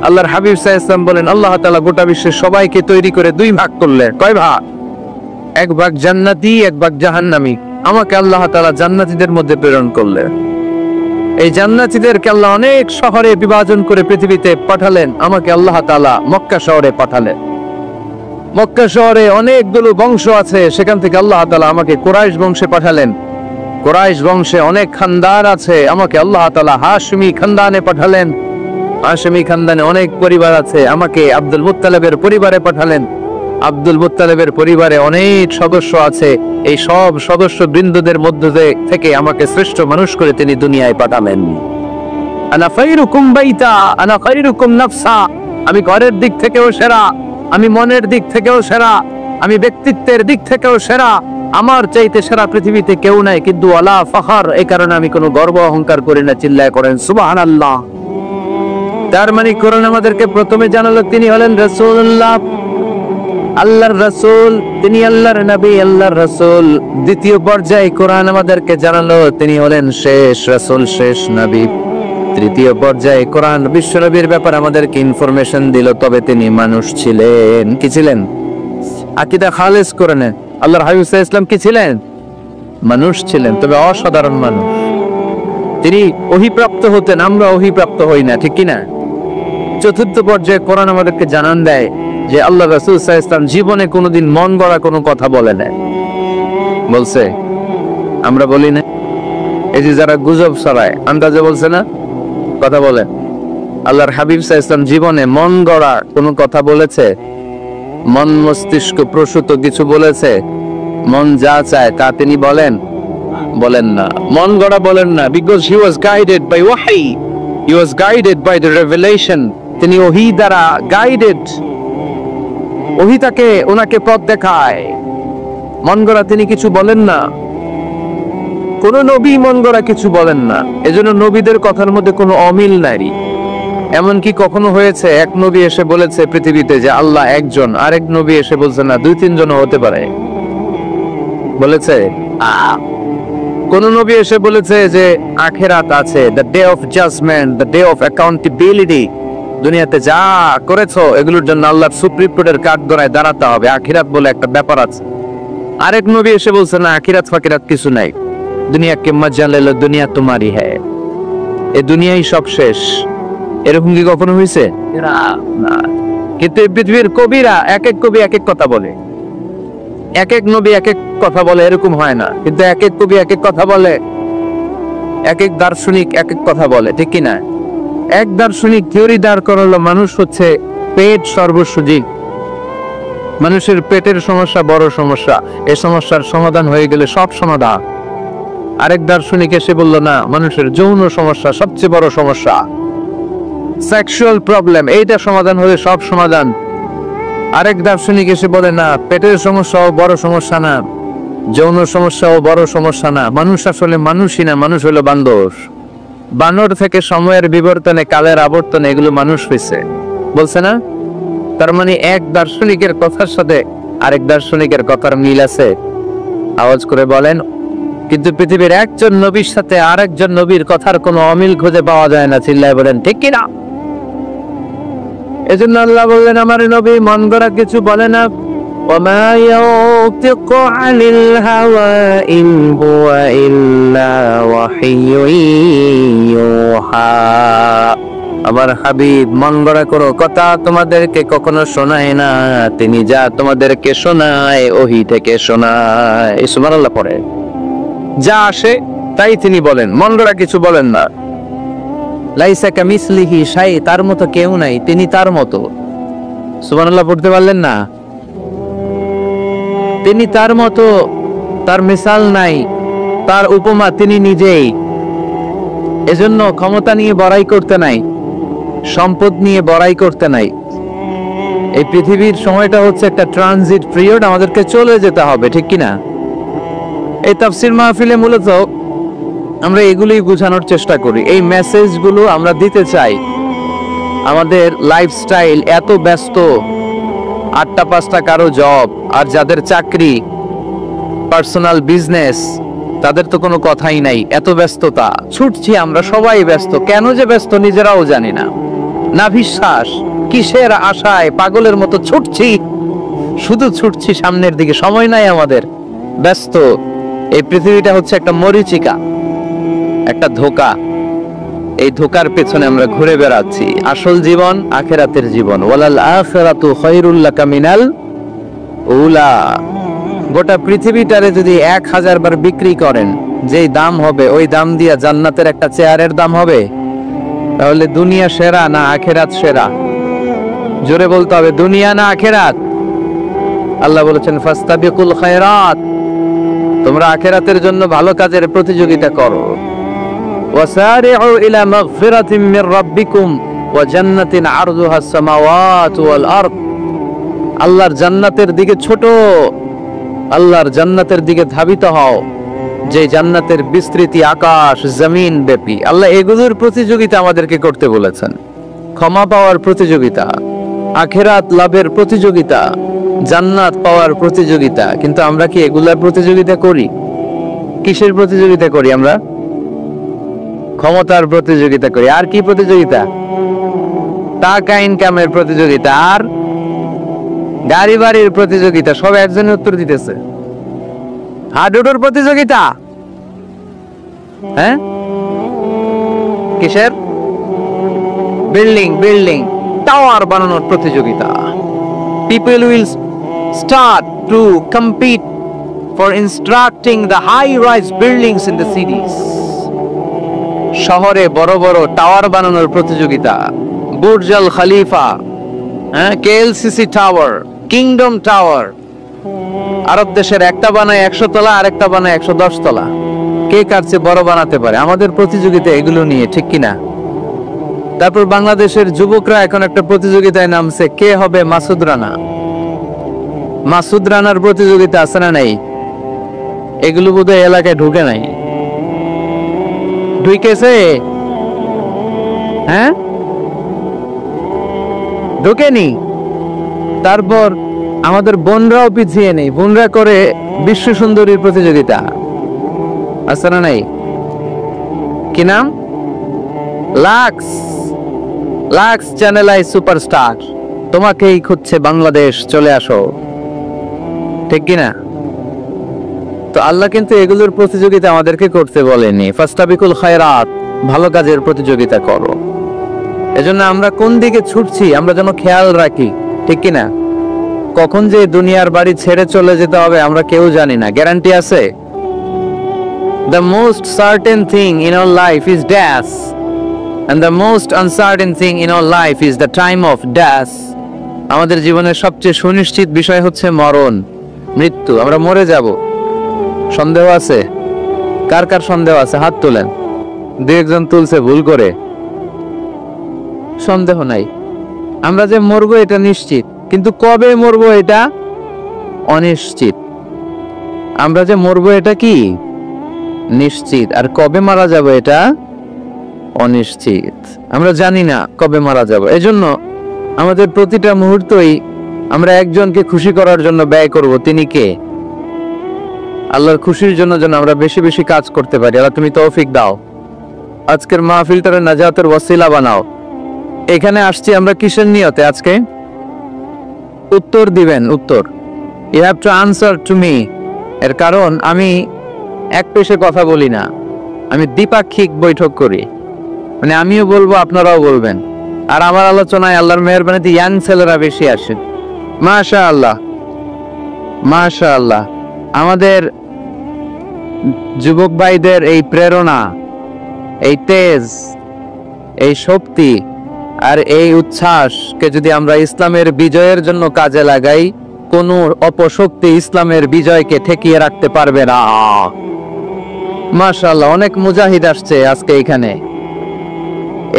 Speaker 1: আল্লাহর হাবিব সাল্লাল্লাহু আলাইহি ওয়াসাল্লাম বলেন, আল্লাহ তাআলা গোটা বিশ্বের সবাইকে তৈরি করে 2 ভাগ করলেন। কয় ভাগ? 1 ভাগ জান্নাতি, 1 ভাগ জাহান্নামী। আমাকে আল্লাহ তাআলা জান্নাতীদের মধ্যে প্রেরণ করলেন। এই জান্নাতীদেরকে আল্লাহ অনেক শহরে বিভাজন করে পৃথিবীতে পাঠালেন। আমাকে আল্লাহ তাআলা মক্কা শহরে পাঠালেন। মক্কা শহরে অনেকগুলো বংশ আছে, সেখান থেকে আল্লাহ তাআলা আমাকে কুরাইশ বংশে পাঠালেন। কুরাইশ বংশে অনেক খানদান আছে, আমাকে আল্লাহ তাআলা হাশমি খানদানে পাঠালেন। হাশমি খানদানে অনেক পরিবার আছে, আমাকে আব্দুল মুত্তালিবের পরিবারে পাঠালেন। আব্দুল মুত্তালিবের পরিবারে অনেক সদস্য আছে, এই সব সদস্য বৃন্দদের মধ্যে থেকে আমাকে শ্রেষ্ঠ মানুষ করে তিনি দুনিয়ায় পাঠালেন। আনা খায়রুকুম বাইতা, আনা খায়রুকুম নাফসা। আমি ঘরের দিক থেকেও সেরা, আমি মনের দিক থেকেও সেরা, আমি ব্যক্তিত্বের দিক থেকেও সেরা। আমার চাইতে সেরা পৃথিবীতে কেউ নাই, কিন্তু ওয়ালা ফাখর, এই কারণে আমি কোনো গর্ব অহংকার করি না। চিল্লায় করেন সুবহানাল্লাহ। তার মানে কোরআন আমাদেরকে প্রথমে জানালো তিনি হলেন রাসূলুল্লাহ, আল্লাহর রাসূল, তিনি আল্লাহর নবী, আল্লাহর রাসূল। দ্বিতীয় পর্যায়ে কোরআন আমাদেরকে জানালো তিনি হলেন শেষ রাসূল, শেষ নবী। তৃতীয় পর্যায়ে কোরআন বিশ্ব নবীর ব্যাপারে আমাদেরকে ইনফরমেশন দিল, তবে তিনি মানুষ ছিলেন। কি ছিলেন? আকীদা খালেস করে নেন। আল্লাহর হাবিব সাল্লাল্লাহু আলাইহি ওয়াসাল্লাম কি ছিলেন? মানুষ ছিলেন, তবে অসাধারণ মানুষ। তিনি ওহীপ্রাপ্ত হতেন, আমরা ওহীপ্রাপ্ত হই না, ঠিক কি না? চতুর্থ পর্যায়ে কোরআন আমাদেরকে জানান দেয় যে আল্লাহ রাসূল সাল্লাল্লাহু আলাইহি ওয়াসাল্লাম জীবনে কোনোদিন মন গড়া কোনো কথা বলে না। বলছে? আমরা বলি না? এই যে যারা গুজব ছড়ায়, আন্দাজে বলছে না, কথা বলে। আল্লাহর হাবিব সাল্লাল্লাহু আলাইহি ওয়াসাল্লাম জীবনে মন গড়া কোনো কথা বলেছে? মন মস্তিষ্ক প্রসূত কিছু বলেছে? মন যা চায় তা তিনি বলেন? বলেন না। মন গড়া বলেন না, because he was guided by ওয়াহি, he was guided by the revelation. তিনি ওহী দ্বারা গাইডেড, ওহী তাকে ওনাকে পথ দেখায়। মন গড়া তিনি কিছু বলেন না, কোন নবী মন গড়া কিছু বলেন না। এজন্য নবীদের কথার মধ্যে কোনো অমিল নাই। এমনকি কখনো হয়েছে এক নবী এসে বলেছে পৃথিবীতে যে আল্লাহ একজন, আরেক নবী এসে বলছে না 2-3 জন হতে পারে? বলেছে? কোন নবী এসে বলেছে যে আখিরাত আছে, the day of judgement, the day of accountability, দুনিয়াতে যা করেছো এগুলোর জন্য আল্লাহর সুপ্রিম কোর্টের কাঠগড়ায় দাঁড়াতে হবে, আখিরাত বলে একটা ব্যাপার আছে। আরেক নবী এসে বলছে না আখিরাত ফাকিরাত কিছু নাই, দুনিয়া কে মজা লেলো, দুনিয়া তোমারই হ্যায়, এ দুনিয়াই সব শেষ। এরকম কি কখনো হয়েছে? না। কিন্তু এই পৃথিবীর কবিরা এক এক কবি এক এক কথা বলে, এক এক নবী এক এক কথা বলে, এরকম হয় না। কিন্তু এক এক কবি এক এক কথা বলে, এক এক দার্শনিক এক এক কথা বলে, ঠিক কি না? এক দার্শনিক থিওরি দাঁড় করালো মানুষ হচ্ছে পেট সর্বস্ব জীব, মানুষের পেটের সমস্যা বড় সমস্যা, এই সমস্যার সমাধান হয়ে গেলে সব সমাধান। আরেক দার্শনিক এসে বলল না, মানুষের যৌন সমস্যা সবচেয়ে বড় সমস্যা, সেক্সুয়াল প্রবলেম, এইটা সমাধান হলে সব সমাধান। আরেক দার্শনিক এসে বলে না, পেটের সমস্যাও বড় সমস্যা না, যৌন সমস্যাও বড় সমস্যা না, মানুষ আসলে মানুষই না, মানুষ হলো বান্দর, বানর থেকে সময়ের বিবর্তনে কালের আবর্তনে এগুলো মানুষ হয়েছে, বলছে না? তার মানে এক দার্শনিকের কথার সাথে আরেক দার্শনিকের কথার মিল আছে? আওয়াজ করে বলেন। কিন্তু পৃথিবীর একজন নবীর সাথে আরেকজন নবীর কথার কোনো অমিল খুঁজে পাওয়া যায় না, চিল্লায় বলেন ঠিক কিনা? এজন্য আল্লাহ বললেন আমার নবী মন গড়া কিছু বলে না, ওমা ইয়াতিকু আনিল হাওয়া ইন হুয়া ইল্লা ওয়াহিয়ুন ইউহা। আমার হাবিব মন গড়া কোনো কথা তোমাদেরকে কখনো শোনায় না, তিনি যা তোমাদেরকে শোনায় ওহী থেকে শোনায়। সুবহানাল্লাহ পড়ে, যা আসে তাই তিনি বলেন, মন গড়া কিছু বলেন না। লাইসা কামিসলিহি শাই, তার মতো কেউ নাই, তিনি তার মতো। সুবহানাল্লাহ পড়তে পারলেন না? তিনি তার মতো, তার মিসাল নাই, তার উপমা তিনি নিজেই। এজন্য ক্ষমতা নিয়ে বড়াই করতে নাই, সম্পদ নিয়ে বড়াই করতে নাই। এই পৃথিবীর সময়টা হচ্ছে একটা ট্রানজিট পিরিয়ড, আমাদেরকে চলে যেতে হবে, ঠিক কিনা? এই তাফসীর মাহফিলে মূলত আমরা এগুলোই বোঝানোর চেষ্টা করি, এই মেসেজগুলো আমরা দিতে চাই। আমাদের লাইফস্টাইল এত ব্যস্ত, 8টা 5টা কারো জব, আর যাদের চাকরি, পার্সোনাল বিজনেস, তাদের তো কোনো কথাই নাই, এত ব্যস্ততা, ছুটছি আমরা, সবাই ব্যস্ত। কেন যে ব্যস্ত নিজেরাও জানি না, না বিশ্বাস, কিসের আশায় পাগলের মতো ছুটছি, শুধু ছুটছি সামনের দিকে, সময় নাই আমাদের, ব্যস্ত। এই পৃথিবীটা হচ্ছে একটা মরীচিকা, একটা ধোঁকা, এই ধোঁকার পেছনে আমরা ঘুরে বেড়াচ্ছি। আসল জীবন আখিরাতের জীবন, ওয়ালাল আখিরাতু খায়রুল লাকা মিনাল উলা। গোটা পৃথিবীটারে যদি 1000 বার বিক্রি করেন, যেই দাম হবে ওই দাম দিয়া জান্নাতের একটা চেয়ারের দাম হবে, তাহলে দুনিয়া সেরা না আখিরাত সেরা? জোরে বলতে হবে, দুনিয়া না আখিরাত? আল্লাহ বলেছেন ফাস্তাবিকুল খায়রাত, তোমরা আখিরাতের জন্য ভালো কাজের প্রতিযোগিতা করো। ওয়াসারিউ ইলা মাগফিরাতিন মির রাব্বিকুম ওয়া জান্নাতিন আরদুহাস সামাওয়াতু ওয়াল আরদ। আল্লাহর জান্নাতের দিকে ছোট, আল্লাহর জান্নাতের দিকে ধাবিত হও, যে জান্নাতের বিস্তৃতি আকাশ জমিন ব্যাপী। আল্লাহ এগুলোর প্রতিযোগিতা আমাদেরকে করতে বলেছেন, ক্ষমা পাওয়ার প্রতিযোগিতা, আখিরাত লাভের প্রতিযোগিতা, জান্নাত পাওয়ার প্রতিযোগিতা। কিন্তু আমরা কি এগুলার প্রতিযোগিতা করি? কিসের প্রতিযোগিতা করি আমরা? ক্ষমতার প্রতিযোগিতা করি। আর কি প্রতিযোগিতা? টাকা ইনকামের প্রতিযোগিতা, আর গাড়ি বাড়ির প্রতিযোগিতা। সব একজনের উত্তর দিতেছে, হাডুডুর প্রতিযোগিতা। হ্যাঁ, কিসের? বিল্ডিং বিল্ডিং টাওয়ার বানানোর প্রতিযোগিতা। People will start to compete for constructing the high-rise buildings in the cities. শহরে বড় বড় টাওয়ার বানানোর প্রতিযোগিতা, বুর্জ আল খলিফা, কেএলসিসি টাওয়ার, কিংডম টাওয়ার। আরব দেশের একটা বানায় 100 তলা, আরেকটা বানায় 110 তলা। কে কার চেয়ে বড় বানাতে পারে? আমাদের প্রতিযোগিতা এগুলো নিয়ে, ঠিক কিনা? তারপর বাংলাদেশের যুবকরা এখন একটা প্রতিযোগিতায় নামছে, কে হবে মাসুদ রানা। মাসুদ রানার প্রতিযোগিতা আছে না নাই? এগুলো বোধহয় এলাকায় ঢুকে নাই, ঢুকেছে? হ্যাঁ, ঢুকেনি। তারপর আমাদের বোনরাও পিছিয়ে নেই, বোনরা করে বিশ্ব সুন্দরীর প্রতিযোগিতা, আছে না নাই? কি নাম? Lux. Lux channel I superstar, তোমাকেই খুঁজছে বাংলাদেশ, চলে আসো, ঠিক কিনা? তো আল্লাহ কিন্তু এগুলোর প্রতিযোগিতা আমাদেরকে করতে বলেনি। ফাস্তাবিকুল খায়রাত, ভালো কাজের প্রতিযোগিতা করো। এজন্য আমরা কোন দিকে ছুটছি আমরা যেন খেয়াল রাখি, ঠিক কিনা? কখন যে দুনিয়ার বাড়ি ছেড়ে চলে যেতে হবে আমরা কেউ জানি না, গ্যারান্টি আছে? The most certain thing in our life is death, and the most uncertain thing in our life is the time of death. আমাদের জীবনের সবচেয়ে সুনিশ্চিত বিষয় হচ্ছে মরণ, মৃত্যু। আমরা মরে যাব। সন্দেহ আছে? কার কার সন্দেহ আছে হাত তোলেন। দুই একজন তুলছে ভুল করে। সন্দেহ নাই, আমরা যে মরবো এটা নিশ্চিত, কিন্তু কবে মরবো এটা অনিশ্চিত। আমরা যে মরবো এটা কি নিশ্চিত, আর কবে মারা যাব এটা অনিশ্চিত। আমরা জানি না কবে মারা যাব। এজন্য আমাদের প্রতিটা মুহূর্তই আমরা একজনকে খুশি করার জন্য ব্যয় করব। তিনি কে? আল্লাহর খুশির জন্য যেন আমরা বেশি বেশি কাজ করতে পারি। আল্লাহ তুমি তৌফিক দাও। আজকের মাহফিলটারে নাজাতের ওয়াসিলা বানাও। এখানে আসছি আমরা কিসের নিয়তে? আজকে উত্তর দিবেন, উত্তর। You have to answer to me. এর কারণ আমি এক পেশে কথা বলি না, আমি দ্বিপাক্ষিক বৈঠক করি। মানে আমিও বলবো, আপনারাও বলবেন। আর আমার আলোচনায় আল্লাহর মেহেরবানিতে ইয়াং ছেলেরা বেশি আসে। মাশাআল্লাহ, মাশাআল্লাহ। আমাদের যুবক ভাইদের এই প্রেরণা, এই তেজ, এই শক্তি আর এই উচ্ছ্বাসকে যদি আমরা ইসলামের বিজয়ের জন্য কাজে লাগাই, কোন অপশক্তি ইসলামের বিজয়কে ঠেকিয়ে রাখতে পারবে না। মাশাআল্লাহ, অনেক মুজাহিদ আসছে আজকে এখানে।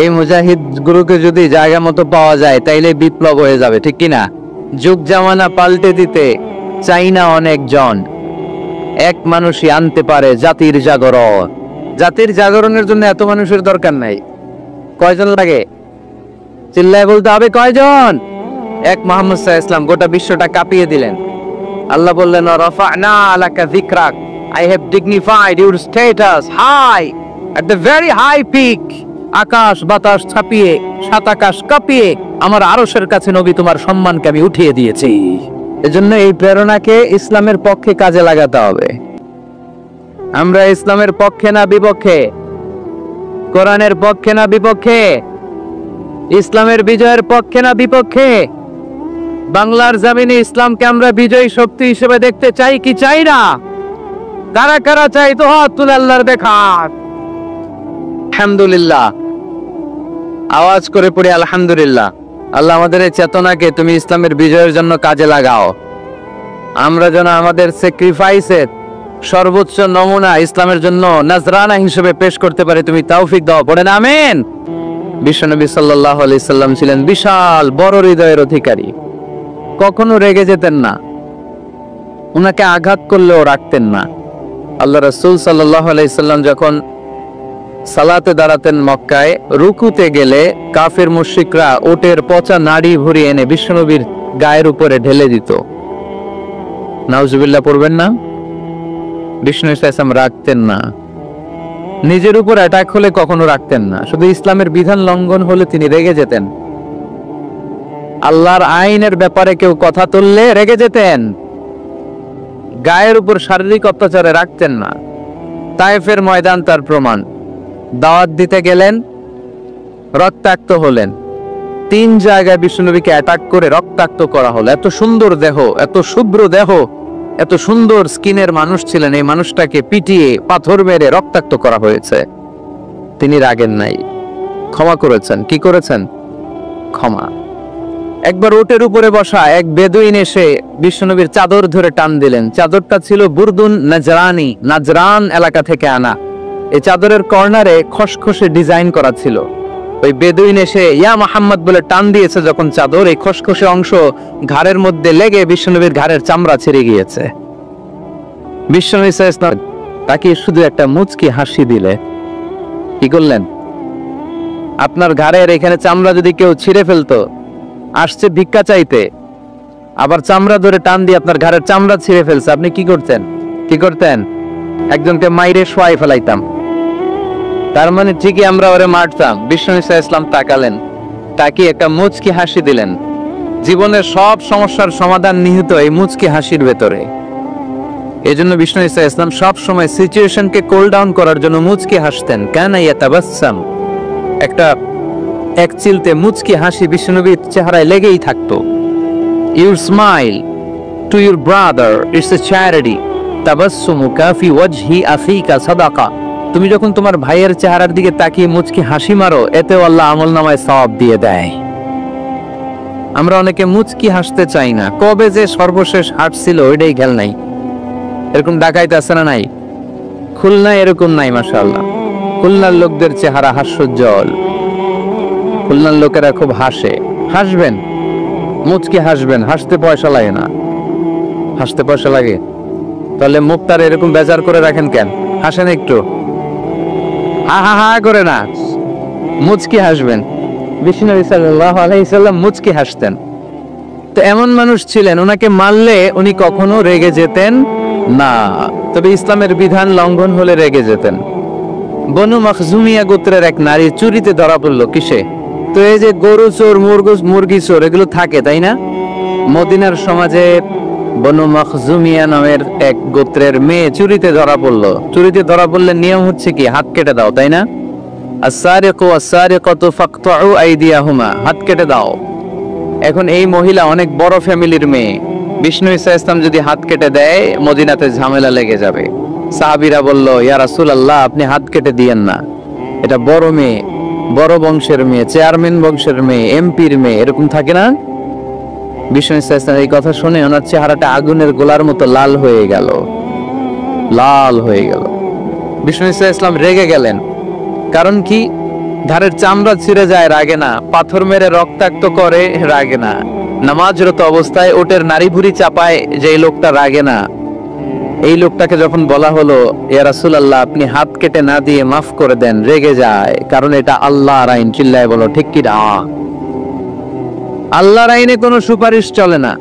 Speaker 1: এই মুজাহিদ গুলোকে যদি জায়গা মতো পাওয়া যায় তাইলে বিপ্লব হয়ে যাবে, ঠিক কিনা? যুগ জামানা পাল্টে দিতে চাই না অনেকজন, এক মানুষই আনতে পারে জাতির জাগরণ। জাতির জাগরণের জন্য এত মানুষের দরকার নাই। কয়জন লাগে? চিল্লায় বলতে হবে কয়জন? এক মুহাম্মদ সাল্লাল্লাহু আলাইহি ওয়াসাল্লাম গোটা বিশ্বটা কাঁপিয়ে দিলেন। আল্লাহ বললেন, রাফা'না লাকা যিকরাক, I have dignified your status high at the very high peak. আকাশ বাতাস ছাপিয়ে, সাত আকাশ কাঁপিয়ে আমার আরশের কাছে নবী তোমার সম্মানকে আমি উঠিয়ে দিয়েছি। এজন্য এই প্রেরণাকে ইসলামের পক্ষে কাজে লাগাতে হবে। আমরা ইসলামের পক্ষে না বিপক্ষে? কোরআনের পক্ষে না বিপক্ষে? ইসলামের বিজয়ের পক্ষে না বিপক্ষে? বাংলার জমিনে ইসলামকে আমরা বিজয়ী শক্তি হিসেবে দেখতে চাই কি চাই না? কারা কারা চাই তো হাত তুলে আল্লাহর দেখান। আলহামদুলিল্লাহ, আওয়াজ করে পড়ি আলহামদুলিল্লাহ। আল্লাহ আমাদের এই চেতনাকে তুমি ইসলামের বিজয়ের জন্য কাজে লাগাও। আমরা যেন আমাদের স্যাক্রিফাইসের সর্বোচ্চ নমুনা ইসলামের জন্য নাজরানা হিসেবে পেশ করতে পারি, তুমি তৌফিক দাও। পড়েন আমিন। বিশ্বনবী সাল্লাল্লাহু আলাইহি সাল্লাম ছিলেন বিশাল বড় হৃদয়ের অধিকারী। কখনো রেগে যেতেন না, উনাকে আঘাত করলেও রাখতেন না। আল্লাহ রাসূল সাল্লাল্লাহু আলাইহি সাল্লাম যখন সালাতে দাঁড়াতেন মক্কায়, রুকুতে গেলে কাফের মুশরিকরা ওটের পচা নাড়ি ভরি এনে বিশ্বনবীর গায়ের উপরে ঢেলে দিত। নাউজুবিল্লাহ পড়বেন না? বিষ্ণু ইসলাম রাখতেন না। নিজের উপর অ্যাটাক হলে কখনো রাখতেন না, শুধু ইসলামের বিধান লঙ্ঘন হলে তিনি রেগে যেতেন। আল্লাহর আইনের ব্যাপারে কেউ কথা তুললে রেগে যেতেন। গায়ের উপর শারীরিক অত্যাচারে রাখতেন না। তায়েফের ময়দান তার প্রমাণ। দাওয়াত দিতে গেলেন, রক্তাক্ত হলেন। 3 জায়গায় বিশ্বনবীকে অ্যাটাক করে রক্তাক্ত করা হলো। এত সুন্দর দেহ, এত শুভ্র দেহ, এত সুন্দর স্কিনের মানুষ ছিলেন, এই মানুষটাকে পিটিয়ে পাথর মেরে রক্তাক্ত করা হয়েছে। তিনি রাগেন নাই, ক্ষমা করেছেন। কি করেছেন? ক্ষমা। একবার ওটের উপরে বসা এক বেদুইন এসে বিশ্বনবীর চাদর ধরে টান দিলেন। চাদরটা ছিল বুরদুন নাজরানি, নাজরান এলাকা থেকে আনা। এই চাদরের কর্নারে খসখসে ডিজাইন করা ছিল। ওই বেদুইন এসে ইয়া মুহাম্মদ বলে টান দিয়েছে যখন চাদর, এই খসখসে অংশ ঘাড়ের মধ্যে লেগে বিশ্বনবীর ঘাড়ের চামড়া ছিঁড়ে গিয়েছে। বিশ্বনবী সাল্লাল্লাহু আলাইহি ওয়াসাল্লাম তাকে শুধু একটা মুচকি হাসি দিলে। কি করলেন? আপনার ঘাড়ের এখানে চামড়া যদি কেউ ছিঁড়ে ফেলতো, আসছে ভিক্ষা চাইতে, আবার চামড়া ধরে টান দিয়ে আপনার ঘাড়ের চামড়া ছিঁড়ে ফেলছে, আপনি কি করতেন? কি করতেন? একজনকে মাইরে শোয়াই ফেলাইতাম। তার মানে ঠিকই আমরা ওরে মারতাম। বিষ্ণু ইসলাম তাকালেন, তাকিয়ে একটা মুচকি হাসি দিলেন। জীবনের সব সমস্যার সমাধান নিহিত এই মুচকি হাসির ভেতরে। এই জন্য বিষ্ণু ঈসা ইসলাম সব সময় সিচুয়েশনকে কুল ডাউন করার জন্য মুচকি হাসতেন। কানা ইয়াতাবাসসাম, একটা এক চিলতে মুচকি হাসি বিষ্ণুনবীর চেহারায় লেগেই থাকতো। Your smile to your brother it's a charity, তাবাসসুমুকা ফি ওয়াজহি আখিকা সাদাকা। তুমি যখন তোমার ভাইয়ের চেহারার দিকে তাকিয়ে মুচকি হাসি মারো, এতেও আল্লাহ আমলনামায় সওয়াব দিয়ে দেয়। আমরা অনেকে মুচকি হাসতে চাই না। কবে যে সর্বশেষ হাসছিল ওইটাই খেয়াল নাই। এরকম ডাকাইতে আছে না নাই? খুলনায় এরকম নাই মাশাআল্লাহ। খুলনার লোকদের চেহারা হাস্যোজ্জ্বল। খুলনার লোকেরা খুব হাসে। হাসবেন, মুচকি হাসবেন, হাসতে পয়সা লাগে না। হাসতে পয়সা লাগে? তাহলে মুখটার এরকম বেজার করে রাখেন কেন? হাসেন একটু, হা হা হা করে না, মুচকি হাসবেন। বিষ্ণু নবী সাল্লাল্লাহু আলাইহি সাল্লাম মুচকি হাসতেন। তো এমন মানুষ ছিলেন, ওনাকে মারলে উনি কখনো রেগে যেতেন না, তবে ইসলামের বিধান লঙ্ঘন হলে রেগে যেতেন। বনু মখজুমিয়া গোত্রের এক নারী চুরিতে ধরা পড়লো। কিসে? তো এই যে গরু চোর, মুরগি চোর এগুলো থাকে, তাই না? মদিনার সমাজে বনু মখজুমিয়া নামের এক গোত্রের মেয়ে চুরিতে ধরা পড়লো। চুরিতে ধরা পড়লে নিয়ম হচ্ছে কি? হাত কেটে দাও, তাই না? আস-সারিকু ওয়াস-সারিকাতু ফাকতাউ আইদিয়াহুমা, হাত কেটে দাও। এখন এই মহিলা অনেক বড় ফ্যামিলির মেয়ে। বিষ্ণু ঈসা ইসলাম যদি হাত কেটে দেয়, মদিনাতে ঝামেলা লেগে যাবে। সাহাবীরা বলল, ইয়া রাসূলুল্লাহ, আপনি হাত কেটে দিয়েন না, এটা বড় মেয়ে, বড় বংশের মেয়ে, চেয়ারম্যান বংশের মেয়ে, এমপির মেয়ে, এরকম থাকে না? বিষ্ণু ঈসা ইসলাম এই কথা শুনে ওনার চেহারাটা আগুনের গোলার মতো লাল হয়ে গেল, লাল হয়ে গেল। বিষ্ণু ঈসা ইসলাম রেগে গেলেন। কারণ কি? ধারের চামড়া ছিঁড়ে যায়, রাগে না। পাথর মেরে রক্তাক্ত করে, রাগে না। নামাজরত অবস্থায় ওটের নারী ভুঁড়ি চাপায়, যে লোকটা রাগে না। এই লোকটাকে যখন বলা হলো, ইয়া রাসূলুল্লাহ, আপনি হাত কেটে না দিয়ে মাফ করে দেন, রেগে যায়। কারণ এটা আল্লাহর আইন। চিল্লায় বলো ঠিক কি না? আল্লাহর আইনে কোনো সুপারিশ চলে না।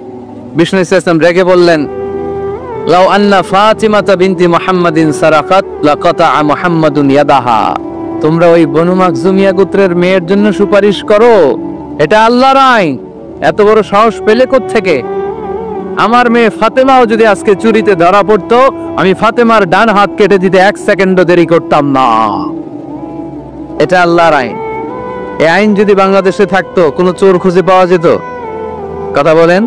Speaker 1: বিষ্ণু ঈসা ইসলাম রেগে বললেন, লাউ আন্না ফাতিমাতা বিনতি মুহাম্মাদিন সারাকাত লাকাতা মুহাম্মাদুন ইয়াদাহা। তোমরা ওই বনু মখজুমিয়া গোত্রের মেয়ের জন্য সুপারিশ করো, এটা আল্লাহর আইন। এত বড় সাহস পেলে কোত্থেকে? আমার মেয়ে ফাতেমাও যদি আজকে চুরিতে ধরা পড়তো, আমি ফাতেমার ডান হাত কেটে দিতে 1 সেকেন্ডও দেরি করতাম না। এটা আল্লাহর আইন। এই আইন যদি বাংলাদেশে থাকতো, কোনো চোর খুঁজে পাওয়া যেত? কথা বলেন।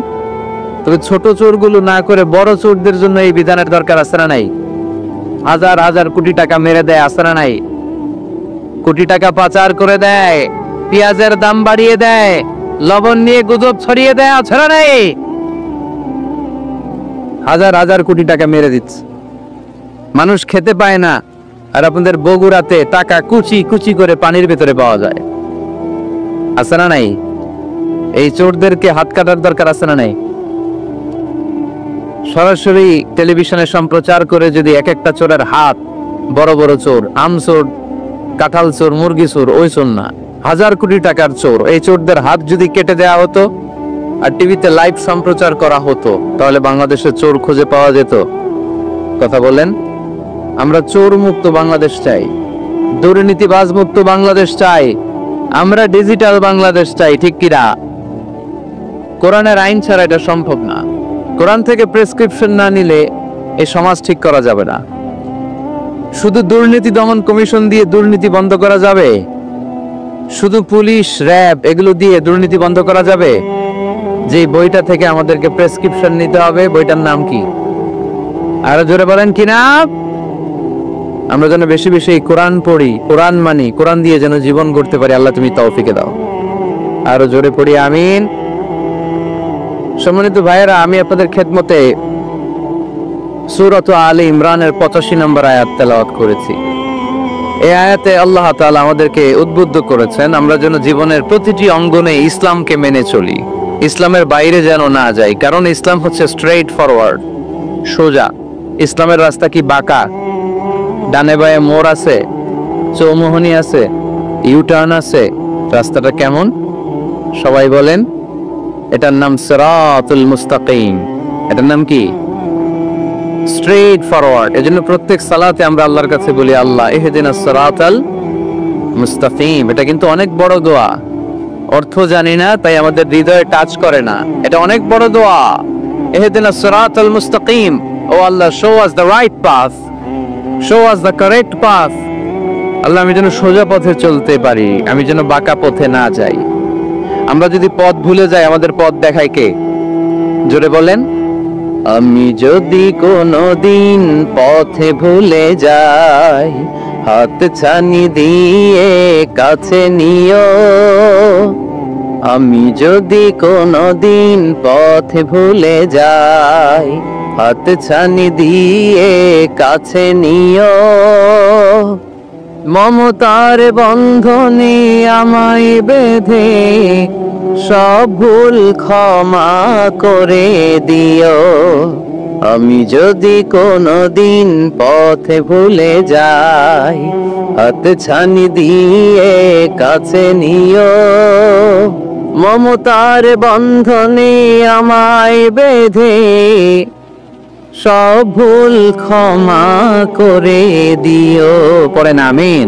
Speaker 1: তবে ছোট চোরগুলো না করে বড় চোরদের জন্য এই বিধানের দরকার আছে না নাই? হাজার হাজার কোটি টাকা মেরে দেয়, আছে না নাই? কোটি টাকা পাচার করে দেয়, পেঁয়াজের দাম বাড়িয়ে দেয়, লবণ নিয়ে গুজব ছড়িয়ে দেয়, আছে না নাই? হাজার হাজার কোটি টাকা মেরে দিচ্ছে, মানুষ খেতে পায় না। আর আপনাদের বগুড়াতে টাকা কুচি কুচি করে পানির ভেতরে পাওয়া যায়, আছে না নাই? এই চোরদেরকে হাত কাটার দরকার আছে না নাই? সরাসরি টেলিভিশনে সম্প্রচার করে যদি এক একটা চোরের হাত, বড় বড় চোর, আম চোর, কাঁঠাল চোর, মুরগি চোর, ওই চোর না, হাজার কোটি টাকার চোর, এই চোরদের হাত যদি কেটে দেওয়া হতো আর টিভিতে লাইভ সম্প্রচার করা হতো, তাহলে বাংলাদেশে চোর খুঁজে পাওয়া যেত? কথা বলেন। আমরা চোর মুক্ত বাংলাদেশ চাই, দুর্নীতিবাজ মুক্ত বাংলাদেশ চাই, আমরা ডিজিটাল বাংলাদেশ চাই, ঠিক কিনা? কোরআনের আইন ছাড়া এটা সম্ভব না। কোরআন থেকে প্রেসক্রিপশন না নিলে এই সমাজ ঠিক করা যাবে না। শুধু দুর্নীতি দমন কমিশন দিয়ে দুর্নীতি বন্ধ করা যাবে? শুধু পুলিশ, র্যাব এগুলো দিয়ে দুর্নীতি বন্ধ করা যাবে? যে বইটা থেকে আমাদেরকে প্রেসক্রিপশন নিতে হবে, বইটার নাম কি? আরো জোরে বলেন কি নাম? আমরা যেন বেশি বেশি কোরআন পড়ি, কোরআন মানি, কোরআন দিয়ে যেন জীবন গড়তে পারি। আল্লাহ তুমি তৌফিকে দাও। আরো জোরে পড়ি আমিন। সম্মানিত ভাইয়েরা, আমি আপনাদের খেদমতে সূরাত আলে ইমরানের 85 নম্বর আয়াত তেলাওয়াত করেছি। এই আয়াতে আল্লাহ তাআলা আমাদেরকে উদ্বুদ্ধ করেছেন আমরা যেন জীবনের প্রতিটি অঙ্গনে ইসলামকে মেনে চলি, ইসলামের বাইরে যেন না যাই। কারণ ইসলাম হচ্ছে স্ট্রেইট ফরওয়ার্ড, সোজা। ইসলামের রাস্তা কি বাঁকা? ডানে বাঁয়ে মোড় আছে, চৌমুহনী আছে, ইউটার্ন আছে। রাস্তাটা কেমন? সবাই বলেন। এটার নাম সিরাতুল মুস্তাকিম। এটার নাম কি? Straight forward. এজন্য প্রত্যেক সালাতে আমরা আল্লাহর কাছে বলি, আল্লাহ ইহদিনাস সিরাতাল মুস্তাকিম। এটা কিন্তু অনেক বড় দোয়া। অর্থ জানি না, তাই আমাদের হৃদয়ে টাচ করে না। এটা অনেক বড় দোয়া। ইহদিনাস সিরাতাল মুস্তাকিম, ও আল্লাহ, show us the right path, show us the correct path. আল্লাহ, আমি যেন সোজা পথে চলতে পারি, আমি যেন বাঁকা পথে না যাই। আমরা যদি পথ ভুলে যাই, আমাদের পথ দেখায় কে? জোরে বলেন। আমি যদি কোনোদিন পথে ভুলে যাই, হাত ছানি দিয়ে কাছে নিও। আমি যদি কোনোদিন পথে ভুলে যাই, হাত ছানি দিয়ে কাছে নিও। মমতার বন্ধনে আমায় বেঁধে সব ভুল ক্ষমা করে দিও। আমি যদি কোনোদিন পথে ভুলে যাই, হাত ছানি দিয়ে কাছে নিও। মমতার বন্ধনে আমায় বেঁধে সব ভুল ক্ষমা করে দিও। পড়েন আমিন।